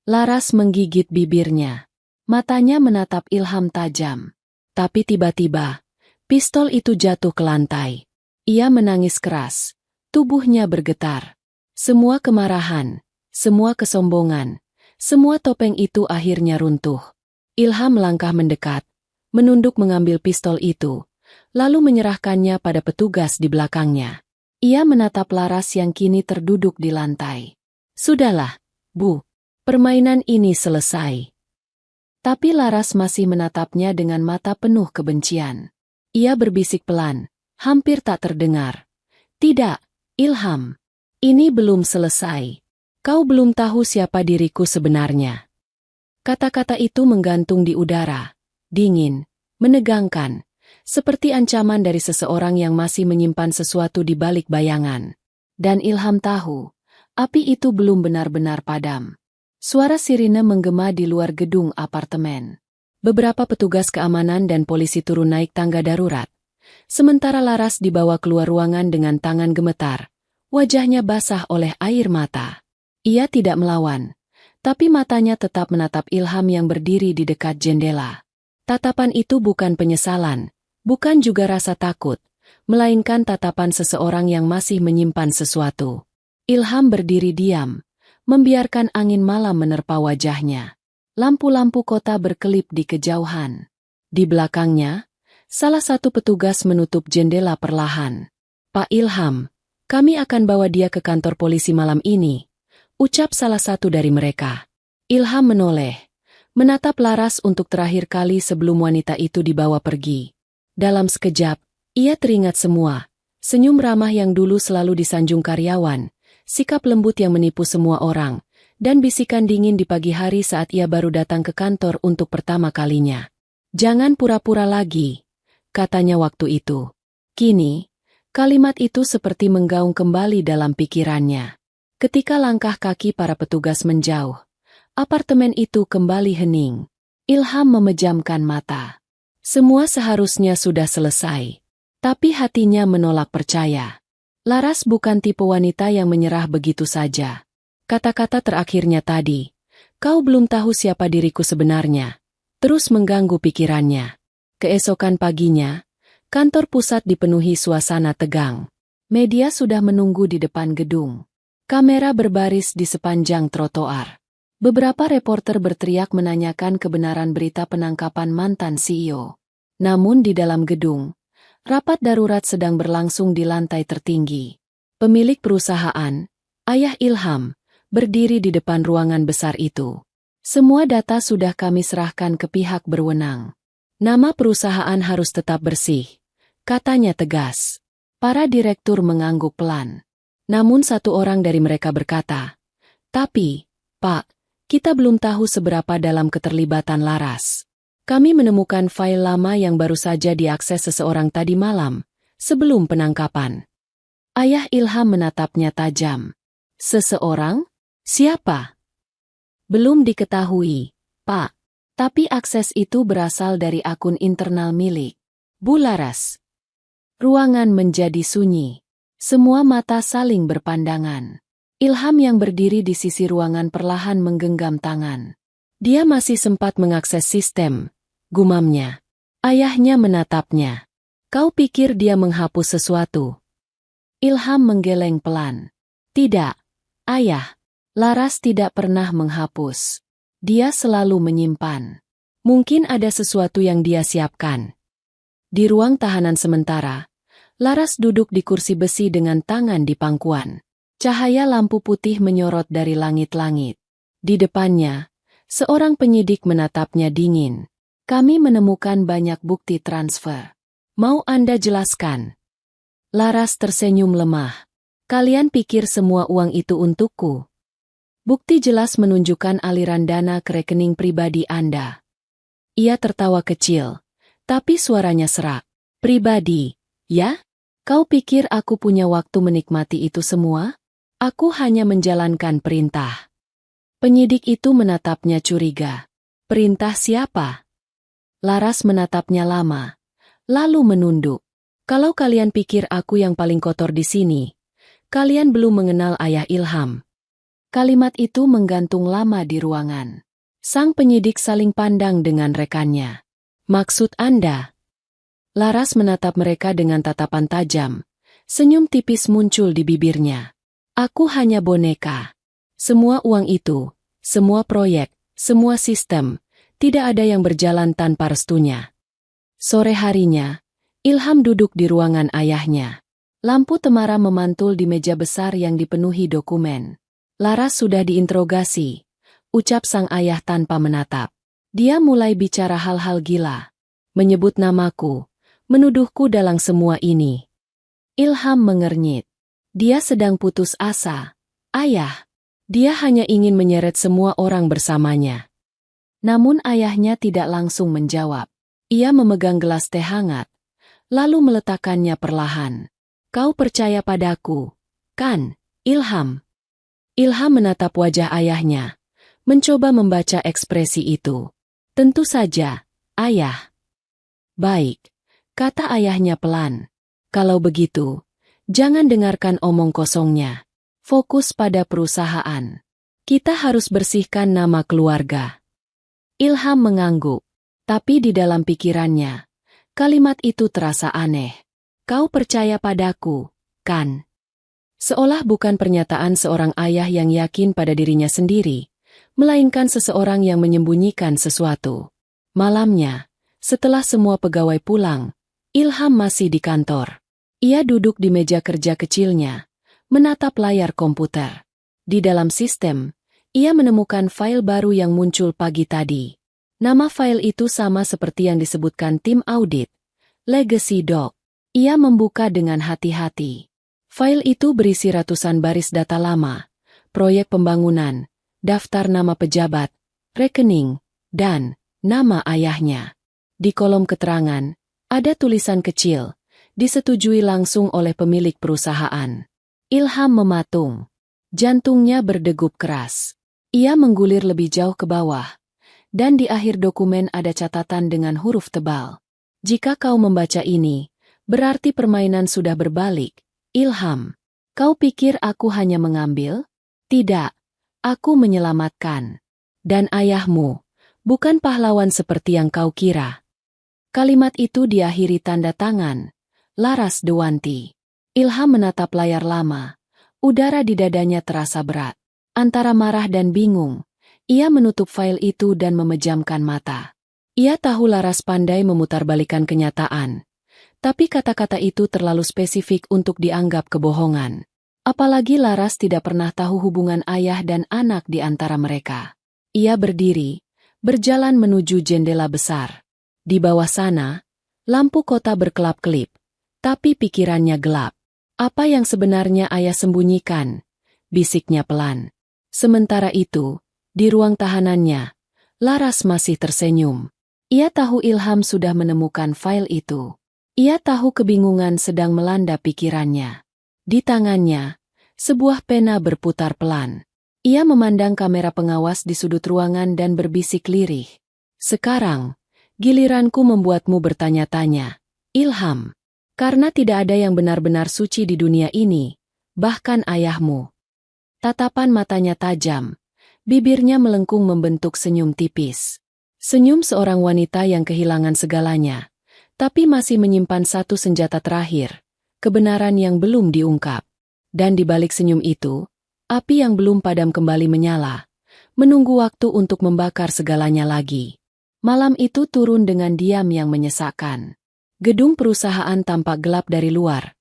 Speaker 1: Laras menggigit bibirnya. Matanya menatap Ilham tajam. Tapi tiba-tiba, pistol itu jatuh ke lantai. Ia menangis keras. Tubuhnya bergetar. Semua kemarahan, semua kesombongan, semua topeng itu akhirnya runtuh. Ilham melangkah mendekat, menunduk mengambil pistol itu, lalu menyerahkannya pada petugas di belakangnya. Ia menatap Laras yang kini terduduk di lantai. "Sudahlah, Bu. Permainan ini selesai." Tapi Laras masih menatapnya dengan mata penuh kebencian. Ia berbisik pelan, hampir tak terdengar. "Tidak, Ilham. Ini belum selesai. Kau belum tahu siapa diriku sebenarnya." Kata-kata itu menggantung di udara, dingin, Menegangkan, seperti ancaman dari seseorang yang masih menyimpan sesuatu di balik bayangan. Dan Ilham tahu, api itu belum benar-benar padam. Suara sirine menggema di luar gedung apartemen. Beberapa petugas keamanan dan polisi turun naik tangga darurat. Sementara Laras dibawa keluar ruangan dengan tangan gemetar. Wajahnya basah oleh air mata. Ia tidak melawan, tapi matanya tetap menatap Ilham yang berdiri di dekat jendela. Tatapan itu bukan penyesalan, bukan juga rasa takut, melainkan tatapan seseorang yang masih menyimpan sesuatu. Ilham berdiri diam, membiarkan angin malam menerpa wajahnya. Lampu-lampu kota berkelip di kejauhan. Di belakangnya, salah satu petugas menutup jendela perlahan. "Pak Ilham, kami akan bawa dia ke kantor polisi malam ini," ucap salah satu dari mereka. Ilham menoleh, menatap Laras untuk terakhir kali sebelum wanita itu dibawa pergi. Dalam sekejap, ia teringat semua. Senyum ramah yang dulu selalu disanjung karyawan, sikap lembut yang menipu semua orang, dan bisikan dingin di pagi hari saat ia baru datang ke kantor untuk pertama kalinya. "Jangan pura-pura lagi," katanya waktu itu. Kini, kalimat itu seperti menggaung kembali dalam pikirannya. Ketika langkah kaki para petugas menjauh, apartemen itu kembali hening. Ilham memejamkan mata. Semua seharusnya sudah selesai. Tapi hatinya menolak percaya. Laras bukan tipe wanita yang menyerah begitu saja. Kata-kata terakhirnya tadi, "Kau belum tahu siapa diriku sebenarnya," terus mengganggu pikirannya. Keesokan paginya, kantor pusat dipenuhi suasana tegang. Media sudah menunggu di depan gedung. Kamera berbaris di sepanjang trotoar. Beberapa reporter berteriak menanyakan kebenaran berita penangkapan mantan CEO. Namun di dalam gedung, rapat darurat sedang berlangsung di lantai tertinggi. Pemilik perusahaan, Ayah Ilham, berdiri di depan ruangan besar itu. "Semua data sudah kami serahkan ke pihak berwenang. Nama perusahaan harus tetap bersih," katanya tegas. Para direktur mengangguk pelan. Namun satu orang dari mereka berkata, "Tapi, Pak, kita belum tahu seberapa dalam keterlibatan Laras. Kami menemukan file lama yang baru saja diakses seseorang tadi malam, sebelum penangkapan." Ayah Ilham menatapnya tajam. "Seseorang? Siapa?" "Belum diketahui, Pak. Tapi akses itu berasal dari akun internal milik Bu Laras." Ruangan menjadi sunyi. Semua mata saling berpandangan. Ilham yang berdiri di sisi ruangan perlahan menggenggam tangan. Dia masih sempat mengakses sistem, gumamnya. Ayahnya menatapnya. "Kau pikir dia menghapus sesuatu?" Ilham menggeleng pelan. "Tidak, Ayah. Laras tidak pernah menghapus. Dia selalu menyimpan. Mungkin ada sesuatu yang dia siapkan." Di ruang tahanan sementara, Laras duduk di kursi besi dengan tangan di pangkuan. Cahaya lampu putih menyorot dari langit-langit. Di depannya, seorang penyidik menatapnya dingin. "Kami menemukan banyak bukti transfer. Mau Anda jelaskan?" Laras tersenyum lemah. "Kalian pikir semua uang itu untukku? Bukti jelas menunjukkan aliran dana ke rekening pribadi Anda." Ia tertawa kecil, tapi suaranya serak. "Pribadi, ya? Kau pikir aku punya waktu menikmati itu semua? Aku hanya menjalankan perintah." Penyidik itu menatapnya curiga. "Perintah siapa?" Laras menatapnya lama, lalu menunduk. "Kalau kalian pikir aku yang paling kotor di sini, kalian belum mengenal Ayah Ilham." Kalimat itu menggantung lama di ruangan. Sang penyidik saling pandang dengan rekannya. "Maksud Anda?" Laras menatap mereka dengan tatapan tajam. Senyum tipis muncul di bibirnya. "Aku hanya boneka. Semua uang itu, semua proyek, semua sistem, tidak ada yang berjalan tanpa restunya." Sore harinya, Ilham duduk di ruangan ayahnya. Lampu temara memantul di meja besar yang dipenuhi dokumen. "Laras sudah diinterogasi," ucap sang ayah tanpa menatap. "Dia mulai bicara hal-hal gila. Menyebut namaku, menuduhku dalam semua ini." Ilham mengernyit. Dia sedang putus asa. "Ayah." Dia hanya ingin menyeret semua orang bersamanya. Namun ayahnya tidak langsung menjawab. Ia memegang gelas teh hangat, lalu meletakkannya perlahan. Kau percaya padaku, kan, Ilham? Ilham menatap wajah ayahnya, mencoba membaca ekspresi itu. Tentu saja, ayah. Baik, kata ayahnya pelan. Kalau begitu, jangan dengarkan omong kosongnya. Fokus pada perusahaan. Kita harus bersihkan nama keluarga. Ilham mengangguk, tapi di dalam pikirannya, kalimat itu terasa aneh. Kau percaya padaku, kan? Seolah bukan pernyataan seorang ayah yang yakin pada dirinya sendiri, melainkan seseorang yang menyembunyikan sesuatu. Malamnya, setelah semua pegawai pulang, Ilham masih di kantor. Ia duduk di meja kerja kecilnya, menatap layar komputer. Di dalam sistem, ia menemukan file baru yang muncul pagi tadi. Nama file itu sama seperti yang disebutkan tim audit, Legacy Doc. Ia membuka dengan hati-hati. File itu berisi ratusan baris data lama, proyek pembangunan, daftar nama pejabat, rekening, dan nama ayahnya. Di kolom keterangan, ada tulisan kecil, disetujui langsung oleh pemilik perusahaan. Ilham mematung. Jantungnya berdegup keras. Ia menggulir lebih jauh ke bawah, dan di akhir dokumen ada catatan dengan huruf tebal. Jika kau membaca ini, berarti permainan sudah berbalik. Ilham, kau pikir aku hanya mengambil? Tidak, aku menyelamatkan. Dan ayahmu, bukan pahlawan seperti yang kau kira. Kalimat itu diakhiri tanda tangan, Laras Dewanti. Ilham menatap layar lama. Udara di dadanya terasa berat. Antara marah dan bingung, ia menutup file itu dan memejamkan mata. Ia tahu Laras pandai memutarbalikkan kenyataan. Tapi kata-kata itu terlalu spesifik untuk dianggap kebohongan. Apalagi Laras tidak pernah tahu hubungan ayah dan anak di antara mereka. Ia berdiri, berjalan menuju jendela besar. Di bawah sana, lampu kota berkelap-kelip. Tapi pikirannya gelap. Apa yang sebenarnya ayah sembunyikan? Bisiknya pelan. Sementara itu, di ruang tahanannya, Laras masih tersenyum. Ia tahu Ilham sudah menemukan file itu. Ia tahu kebingungan sedang melanda pikirannya. Di tangannya, sebuah pena berputar pelan. Ia memandang kamera pengawas di sudut ruangan dan berbisik lirih. Sekarang, giliranku membuatmu bertanya-tanya, Ilham. Karena tidak ada yang benar-benar suci di dunia ini, bahkan ayahmu. Tatapan matanya tajam, bibirnya melengkung membentuk senyum tipis. Senyum seorang wanita yang kehilangan segalanya, tapi masih menyimpan satu senjata terakhir, kebenaran yang belum diungkap. Dan di balik senyum itu, api yang belum padam kembali menyala, menunggu waktu untuk membakar segalanya lagi. Malam itu turun dengan diam yang menyesakkan. Gedung perusahaan tampak gelap dari luar,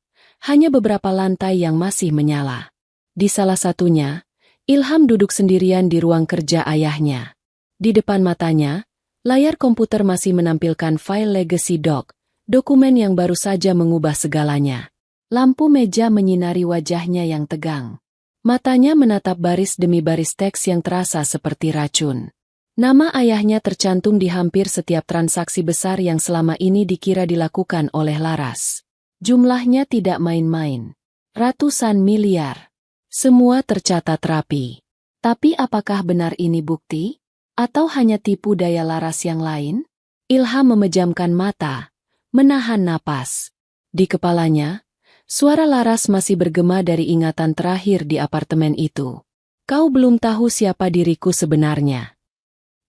Speaker 1: hanya beberapa lantai yang masih menyala. Di salah satunya, Ilham duduk sendirian di ruang kerja ayahnya. Di depan matanya, layar komputer masih menampilkan file Legacy Doc, dokumen yang baru saja mengubah segalanya. Lampu meja menyinari wajahnya yang tegang. Matanya menatap baris demi baris teks yang terasa seperti racun. Nama ayahnya tercantum di hampir setiap transaksi besar yang selama ini dikira dilakukan oleh Laras. Jumlahnya tidak main-main. Ratusan miliar. Semua tercatat rapi. Tapi apakah benar ini bukti? Atau hanya tipu daya Laras yang lain? Ilham memejamkan mata, menahan napas. Di kepalanya, suara Laras masih bergema dari ingatan terakhir di apartemen itu. Kau belum tahu siapa diriku sebenarnya.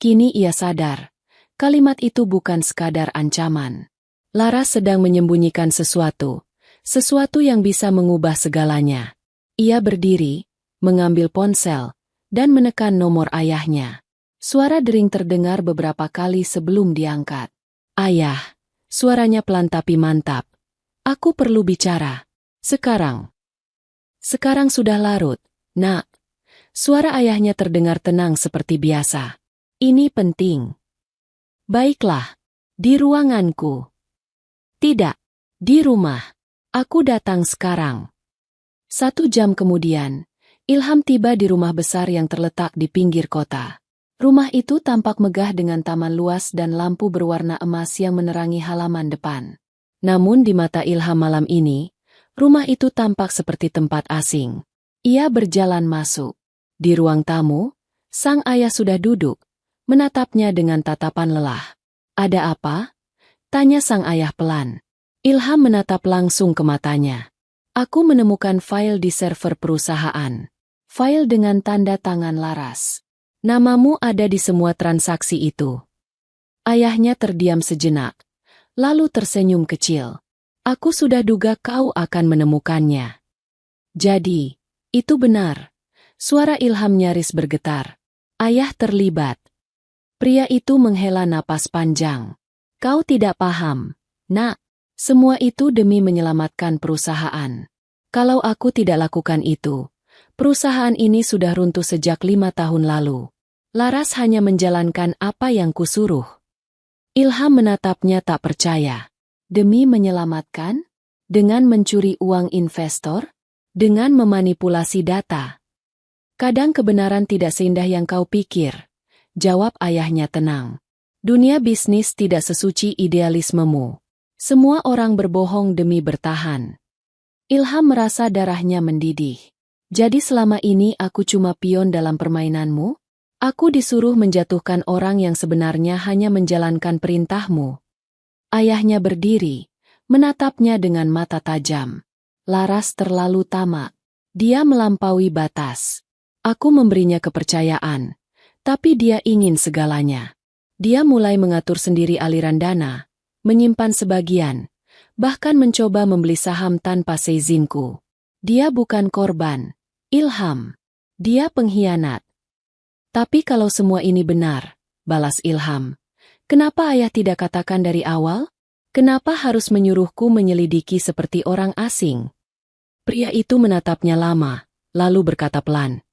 Speaker 1: Kini ia sadar, kalimat itu bukan sekadar ancaman. Laras sedang menyembunyikan sesuatu yang bisa mengubah segalanya. Ia berdiri, mengambil ponsel, dan menekan nomor ayahnya. Suara dering terdengar beberapa kali sebelum diangkat. Ayah, suaranya pelan tapi mantap. Aku perlu bicara. Sekarang. Sekarang sudah larut, nak. Suara ayahnya terdengar tenang seperti biasa. Ini penting. Baiklah, di ruanganku. Tidak, di rumah. Aku datang sekarang. 1 jam kemudian, Ilham tiba di rumah besar yang terletak di pinggir kota. Rumah itu tampak megah dengan taman luas dan lampu berwarna emas yang menerangi halaman depan. Namun di mata Ilham malam ini, rumah itu tampak seperti tempat asing. Ia berjalan masuk. Di ruang tamu, sang ayah sudah duduk, menatapnya dengan tatapan lelah. "Ada apa?" tanya sang ayah pelan. Ilham menatap langsung ke matanya. "Aku menemukan file di server perusahaan. File dengan tanda tangan Laras. Namamu ada di semua transaksi itu." Ayahnya terdiam sejenak, lalu tersenyum kecil. "Aku sudah duga kau akan menemukannya." "Jadi, itu benar." Suara Ilham nyaris bergetar. "Ayah terlibat." Pria itu menghela napas panjang. "Kau tidak paham, Nak. Semua itu demi menyelamatkan perusahaan. Kalau aku tidak lakukan itu, perusahaan ini sudah runtuh sejak 5 tahun lalu. Laras hanya menjalankan apa yang kusuruh." Ilham menatapnya tak percaya. "Demi menyelamatkan? Dengan mencuri uang investor? Dengan memanipulasi data?" "Kadang kebenaran tidak seindah yang kau pikir," jawab ayahnya tenang. "Dunia bisnis tidak sesuci idealismemu. Semua orang berbohong demi bertahan." Ilham merasa darahnya mendidih. "Jadi selama ini aku cuma pion dalam permainanmu? Aku disuruh menjatuhkan orang yang sebenarnya hanya menjalankan perintahmu." Ayahnya berdiri, menatapnya dengan mata tajam. "Laras terlalu tamak. Dia melampaui batas. Aku memberinya kepercayaan, tapi dia ingin segalanya. Dia mulai mengatur sendiri aliran dana, menyimpan sebagian, bahkan mencoba membeli saham tanpa seizinku. Dia bukan korban, Ilham. Dia pengkhianat." "Tapi kalau semua ini benar," balas Ilham, "kenapa ayah tidak katakan dari awal? Kenapa harus menyuruhku menyelidiki seperti orang asing?" Pria itu menatapnya lama, lalu berkata pelan,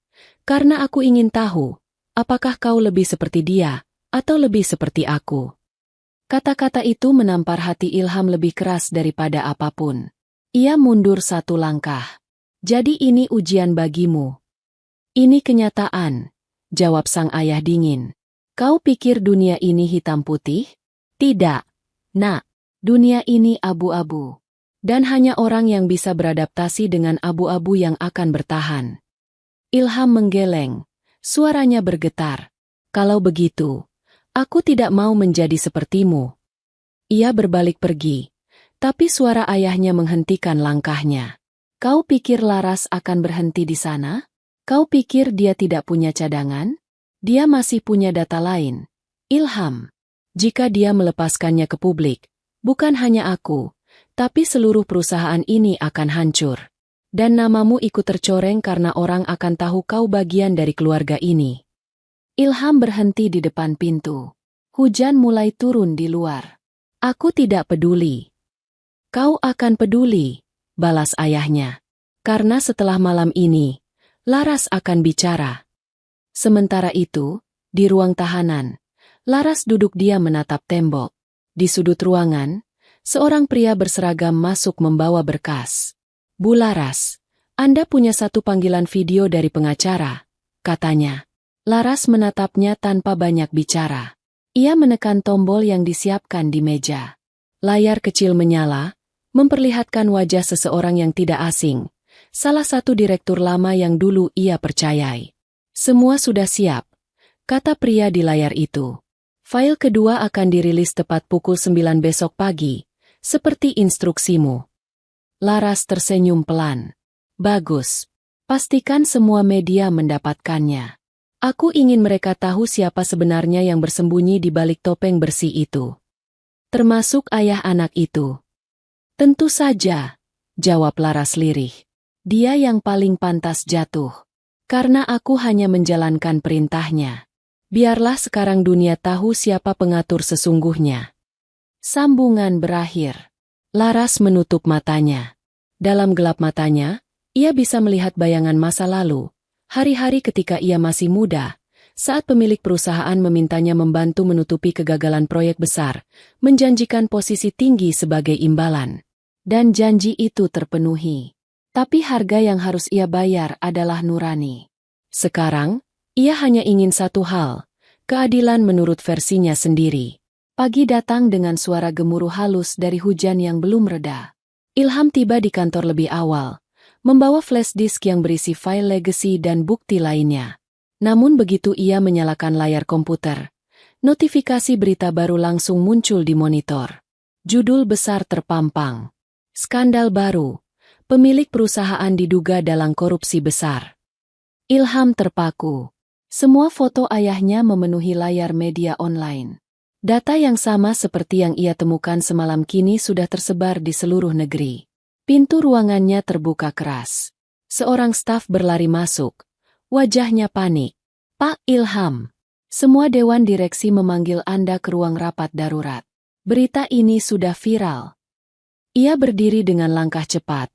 Speaker 1: "Karena aku ingin tahu, apakah kau lebih seperti dia, atau lebih seperti aku." Kata-kata itu menampar hati Ilham lebih keras daripada apapun. Ia mundur satu langkah. "Jadi ini ujian bagimu?" "Ini kenyataan," jawab sang ayah dingin. "Kau pikir dunia ini hitam putih? Tidak, Nak. Dunia ini abu-abu. Dan hanya orang yang bisa beradaptasi dengan abu-abu yang akan bertahan." Ilham menggeleng, suaranya bergetar. "Kalau begitu, aku tidak mau menjadi sepertimu." Ia berbalik pergi, tapi suara ayahnya menghentikan langkahnya. "Kau pikir Laras akan berhenti di sana? Kau pikir dia tidak punya cadangan? Dia masih punya data lain, Ilham. Jika dia melepaskannya ke publik, bukan hanya aku, tapi seluruh perusahaan ini akan hancur. Dan namamu ikut tercoreng karena orang akan tahu kau bagian dari keluarga ini." Ilham berhenti di depan pintu. Hujan mulai turun di luar. "Aku tidak peduli." "Kau akan peduli," balas ayahnya. "Karena setelah malam ini, Laras akan bicara." Sementara itu, di ruang tahanan, Laras duduk diam menatap tembok. Di sudut ruangan, seorang pria berseragam masuk membawa berkas. "Bu Laras, Anda punya satu panggilan video dari pengacara," katanya. Laras menatapnya tanpa banyak bicara. Ia menekan tombol yang disiapkan di meja. Layar kecil menyala, memperlihatkan wajah seseorang yang tidak asing, salah satu direktur lama yang dulu ia percayai. "Semua sudah siap," kata pria di layar itu. "File kedua akan dirilis tepat pukul 9 besok pagi, seperti instruksimu." Laras tersenyum pelan. "Bagus. Pastikan semua media mendapatkannya. Aku ingin mereka tahu siapa sebenarnya yang bersembunyi di balik topeng bersih itu. Termasuk ayah anak itu." "Tentu saja," jawab Laras lirih. "Dia yang paling pantas jatuh. Karena aku hanya menjalankan perintahnya. Biarlah sekarang dunia tahu siapa pengatur sesungguhnya." Sambungan berakhir. Laras menutup matanya. Dalam gelap matanya, ia bisa melihat bayangan masa lalu, hari-hari ketika ia masih muda, saat pemilik perusahaan memintanya membantu menutupi kegagalan proyek besar, menjanjikan posisi tinggi sebagai imbalan. Dan janji itu terpenuhi. Tapi harga yang harus ia bayar adalah nurani. Sekarang, ia hanya ingin satu hal, Keadilan menurut versinya sendiri. Pagi datang dengan suara gemuruh halus dari hujan yang belum reda. Ilham tiba di kantor lebih awal, membawa flash disk yang berisi file legacy dan bukti lainnya. Namun begitu ia menyalakan layar komputer, notifikasi berita baru langsung muncul di monitor. Judul besar terpampang. Skandal baru. Pemilik perusahaan diduga dalam korupsi besar. Ilham terpaku. Semua foto ayahnya memenuhi layar media online. Data yang sama seperti yang ia temukan semalam kini sudah tersebar di seluruh negeri. Pintu ruangannya terbuka keras. Seorang staf berlari masuk. Wajahnya panik. Pak Ilham, semua dewan direksi memanggil Anda ke ruang rapat darurat. Berita ini sudah viral. Ia berdiri dengan langkah cepat,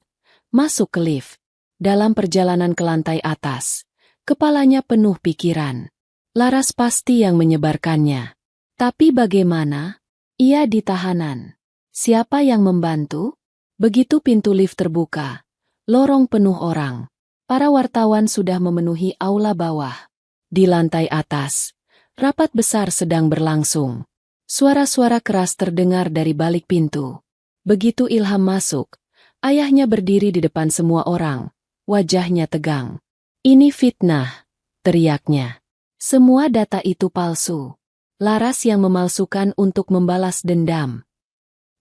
Speaker 1: masuk ke lift. Dalam perjalanan ke lantai atas, kepalanya penuh pikiran. Laras pasti yang menyebarkannya. Tapi bagaimana? Ia di tahanan. Siapa yang membantu? Begitu pintu lift terbuka, lorong penuh orang. Para wartawan sudah memenuhi aula bawah. Di lantai atas, rapat besar sedang berlangsung. Suara-suara keras terdengar dari balik pintu. Begitu Ilham masuk, ayahnya berdiri di depan semua orang. Wajahnya tegang. Ini fitnah, teriaknya. Semua data itu palsu. Laras yang memalsukan untuk membalas dendam.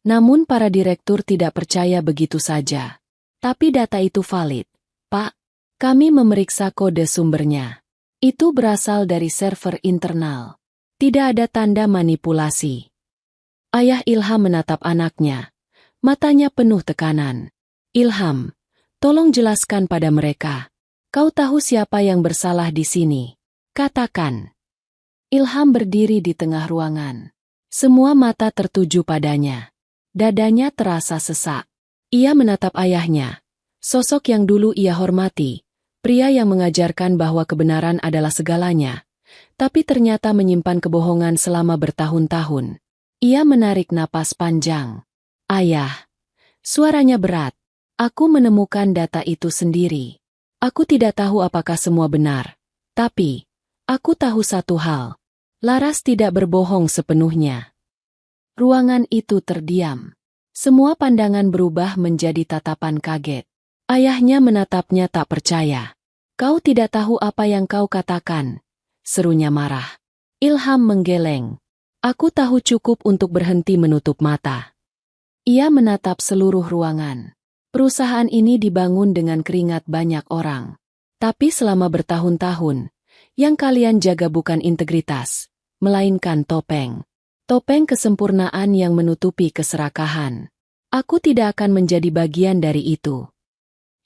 Speaker 1: Namun para direktur tidak percaya begitu saja. Tapi data itu valid. Pak, kami memeriksa kode sumbernya. Itu berasal dari server internal. Tidak ada tanda manipulasi. Ayah Ilham menatap anaknya. Matanya penuh tekanan. Ilham, tolong jelaskan pada mereka. Kau tahu siapa yang bersalah di sini? Katakan. Ilham berdiri di tengah ruangan. Semua mata tertuju padanya. Dadanya terasa sesak. Ia menatap ayahnya. Sosok yang dulu ia hormati. Pria yang mengajarkan bahwa kebenaran adalah segalanya. Tapi ternyata menyimpan kebohongan selama bertahun-tahun. Ia menarik napas panjang. Ayah. Suaranya berat. Aku menemukan data itu sendiri. Aku tidak tahu apakah semua benar. Tapi, aku tahu satu hal. Laras tidak berbohong sepenuhnya. Ruangan itu terdiam. Semua pandangan berubah menjadi tatapan kaget. Ayahnya menatapnya tak percaya. Kau tidak tahu apa yang kau katakan, serunya marah. Ilham menggeleng. Aku tahu cukup untuk berhenti menutup mata. Ia menatap seluruh ruangan. Perusahaan ini dibangun dengan keringat banyak orang. Tapi selama bertahun-tahun, yang kalian jaga bukan integritas, melainkan topeng. Topeng kesempurnaan yang menutupi keserakahan. Aku tidak akan menjadi bagian dari itu.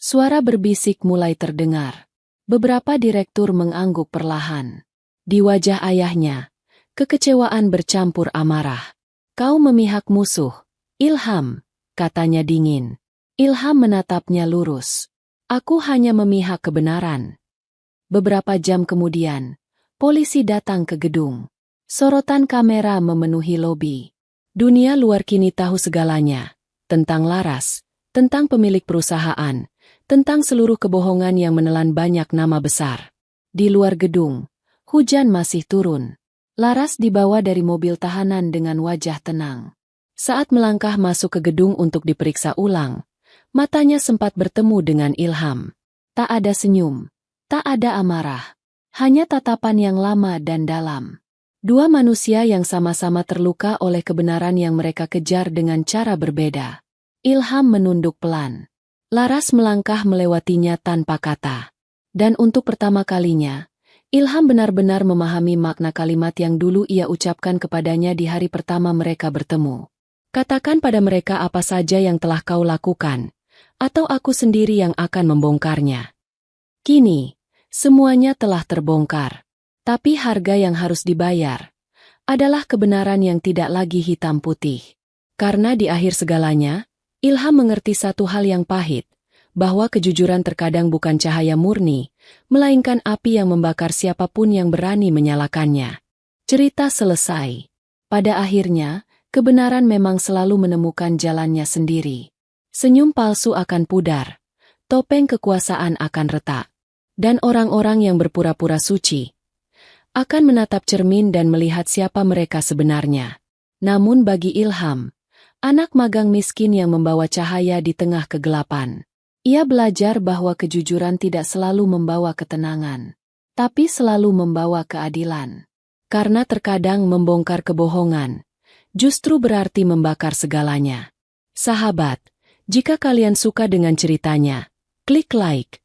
Speaker 1: Suara berbisik mulai terdengar. Beberapa direktur mengangguk perlahan. Di wajah ayahnya, kekecewaan bercampur amarah. Kau memihak musuh, Ilham, katanya dingin. Ilham menatapnya lurus. Aku hanya memihak kebenaran. Beberapa jam kemudian, polisi datang ke gedung. Sorotan kamera memenuhi lobi. Dunia luar kini tahu segalanya. Tentang Laras, tentang pemilik perusahaan, tentang seluruh kebohongan yang menelan banyak nama besar. Di luar gedung, hujan masih turun. Laras dibawa dari mobil tahanan dengan wajah tenang. Saat melangkah masuk ke gedung untuk diperiksa ulang, matanya sempat bertemu dengan Ilham. Tak ada senyum, tak ada amarah. Hanya tatapan yang lama dan dalam. Dua manusia yang sama-sama terluka oleh kebenaran yang mereka kejar dengan cara berbeda. Ilham menunduk pelan. Laras melangkah melewatinya tanpa kata. Dan untuk pertama kalinya, Ilham benar-benar memahami makna kalimat yang dulu ia ucapkan kepadanya di hari pertama mereka bertemu. Katakan pada mereka apa saja yang telah kau lakukan, atau aku sendiri yang akan membongkarnya. Kini, semuanya telah terbongkar. Tapi harga yang harus dibayar adalah kebenaran yang tidak lagi hitam putih. Karena di akhir segalanya, Ilham mengerti satu hal yang pahit, bahwa kejujuran terkadang bukan cahaya murni, melainkan api yang membakar siapapun yang berani menyalakannya. Cerita selesai. Pada akhirnya, kebenaran memang selalu menemukan jalannya sendiri. Senyum palsu akan pudar, topeng kekuasaan akan retak, dan orang-orang yang berpura-pura suci akan menatap cermin dan melihat siapa mereka sebenarnya. Namun bagi Ilham, anak magang miskin yang membawa cahaya di tengah kegelapan, ia belajar bahwa kejujuran tidak selalu membawa ketenangan, tapi selalu membawa keadilan. Karena terkadang membongkar kebohongan justru berarti membakar segalanya. Sahabat, jika kalian suka dengan ceritanya, klik like,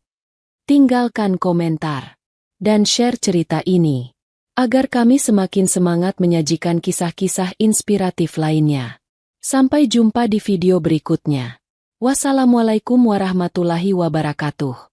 Speaker 1: tinggalkan komentar, dan share cerita ini, agar kami semakin semangat menyajikan kisah-kisah inspiratif lainnya. Sampai jumpa di video berikutnya. Wassalamualaikum warahmatullahi wabarakatuh.